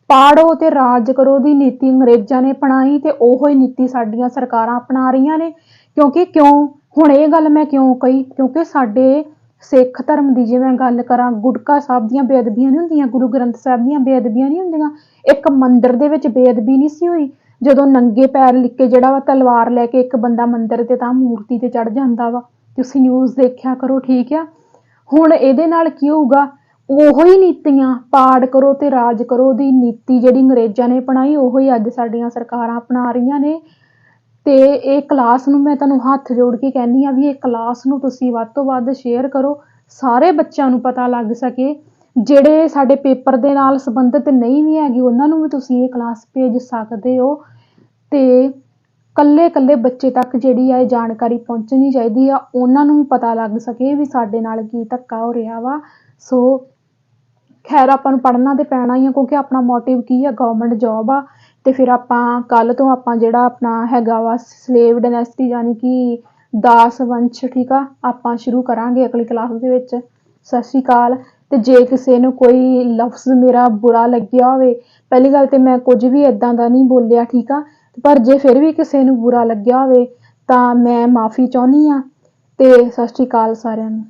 ਪਾੜੋ ਤੇ ਰਾਜ ਕਰੋ ਦੀ ਨੀਤੀ ਅੰਗਰੇਜ਼ਾਂ ਨੇ ਅਪਣਾਈ ਤੇ ਉਹੋ ਹੀ ਨੀਤੀ ਸਾਡੀਆਂ ਸਰਕਾਰਾਂ ਅਪਣਾ ਰਹੀਆਂ ਨੇ। ਕਿਉਂ ਹੁਣ ਇਹ ਗੱਲ ਮੈਂ ਕਿਉਂ ਕਹੀ, ਕਿਉਂਕਿ ਸਾਡੇ ਸਿੱਖ ਧਰਮ ਦੀ ਜੇ ਮੈਂ ਗੱਲ ਕਰਾਂ, ਗੁਟਕਾ ਸਾਹਿਬ ਦੀਆਂ ਬੇਅਦਬੀਆਂ ਨਹੀਂ ਹੁੰਦੀਆਂ, ਗੁਰੂ ਗ੍ਰੰਥ ਸਾਹਿਬ ਦੀਆਂ ਬੇਅਦਬੀਆਂ ਨਹੀਂ ਹੁੰਦੀਆਂ। ਇੱਕ ਮੰਦਿਰ ਦੇ ਵਿੱਚ ਬੇਅਦਬੀ ਨਹੀਂ ਸੀ ਹੋਈ ਜਦੋਂ ਨੰਗੇ ਪੈਰ ਲਿਖ ਕੇ ਜਿਹੜਾ ਵਾ ਤਲਵਾਰ ਲੈ ਕੇ ਇੱਕ ਬੰਦਾ ਮੰਦਿਰ ਤੇ ਤਾਂ ਮੂਰਤੀ ਤੇ ਚੜ ਜਾਂਦਾ ਵਾ। ਤੁਸੀਂ ਨਿਊਜ਼ ਦੇਖਿਆ ਕਰੋ, ਠੀਕ ਆ। ਹੁਣ ਇਹਦੇ ਨਾਲ ਕੀ ਹੋਊਗਾ, ਉਹੋ ਹੀ ਨੀਤੀਆਂ ਪਾੜ ਕਰੋ ਤੇ ਰਾਜ ਕਰੋ ਦੀ ਨੀਤੀ ਜਿਹੜੀ ਅੰਗਰੇਜ਼ਾਂ ਨੇ ਅਪਣਾਈ, ਉਹੋ ਹੀ ਅੱਜ ਸਾਡੀਆਂ ਸਰਕਾਰਾਂ ਅਪਣਾ ਰਹੀਆਂ ਨੇ। ਤੇ ਇਹ ਕਲਾਸ ਨੂੰ ਮੈਂ ਤੁਹਾਨੂੰ ਹੱਥ ਜੋੜ ਕੇ ਕਹਿੰਦੀ ਆ ਵੀ ਇਹ ਕਲਾਸ ਨੂੰ ਤੁਸੀਂ ਵੱਧ ਤੋਂ ਵੱਧ ਸ਼ੇਅਰ ਕਰੋ, ਸਾਰੇ ਬੱਚਿਆਂ ਨੂੰ ਪਤਾ ਲੱਗ ਸਕੇ। ਜਿਹੜੇ ਸਾਡੇ ਪੇਪਰ ਦੇ ਨਾਲ ਸੰਬੰਧਿਤ ਨਹੀਂ ਵੀ ਹੈਗੇ ਉਹਨਾਂ ਨੂੰ ਵੀ ਤੁਸੀਂ ਇਹ ਕਲਾਸ ਭੇਜ ਸਕਦੇ ਹੋ ਤੇ ਕੱਲੇ ਬੱਚੇ ਤੱਕ ਜਿਹੜੀ ਆ ਇਹ ਜਾਣਕਾਰੀ ਪਹੁੰਚਣੀ ਚਾਹੀਦੀ ਆ, ਉਹਨਾਂ ਨੂੰ ਵੀ ਪਤਾ ਲੱਗ ਸਕੇ ਵੀ ਸਾਡੇ ਨਾਲ ਕੀ ਧੱਕਾ ਹੋ ਰਿਹਾ ਵਾ। ਸੋ ਖੈਰ ਆਪਾਂ ਨੂੰ ਪੜ੍ਹਨਾ ਤੇ ਪੈਣਾ ਹੀ ਆ, ਕਿਉਂਕਿ ਆਪਣਾ ਮੋਟਿਵ ਕੀ ਆ, ਗਵਰਨਮੈਂਟ ਜੌਬ ਆ। ਤੇ ਫਿਰ ਆਪਾਂ ਕੱਲ ਤੋਂ ਆਪਾਂ ਜਿਹੜਾ ਆਪਣਾ ਹੈਗਾ ਵਾ ਸਲੇਵ ਡਾਇਨੈਸਟੀ ਯਾਨੀ ਕਿ ਦਾਸ ਵੰਸ਼, ਠੀਕ ਆ, ਆਪਾਂ ਸ਼ੁਰੂ ਕਰਾਂਗੇ ਅਗਲੀ ਕਲਾਸ ਦੇ ਵਿੱਚ। ਸਤਿ ਸ਼੍ਰੀ ਅਕਾਲ। ਤੇ ਜੇ ਕਿਸੇ ਨੂੰ ਕੋਈ ਲਫ਼ਜ਼ ਮੇਰਾ ਬੁਰਾ ਲੱਗਿਆ ਹੋਵੇ, ਪਹਿਲੀ ਗੱਲ ਤੇ ਮੈਂ ਕੁਝ ਵੀ ਇੱਦਾਂ ਦਾ ਨਹੀਂ ਬੋਲਿਆ, ਠੀਕ ਆ, ਪਰ ਜੇ ਫਿਰ ਵੀ ਕਿਸੇ ਨੂੰ ਬੁਰਾ ਲੱਗਿਆ ਹੋਵੇ ਤਾਂ ਮੈਂ ਮਾਫੀ ਚਾਹੁੰਦੀ ਆ। ਤੇ ਸਤਿ ਸ਼੍ਰੀ ਅਕਾਲ ਸਾਰਿਆਂ ਨੂੰ।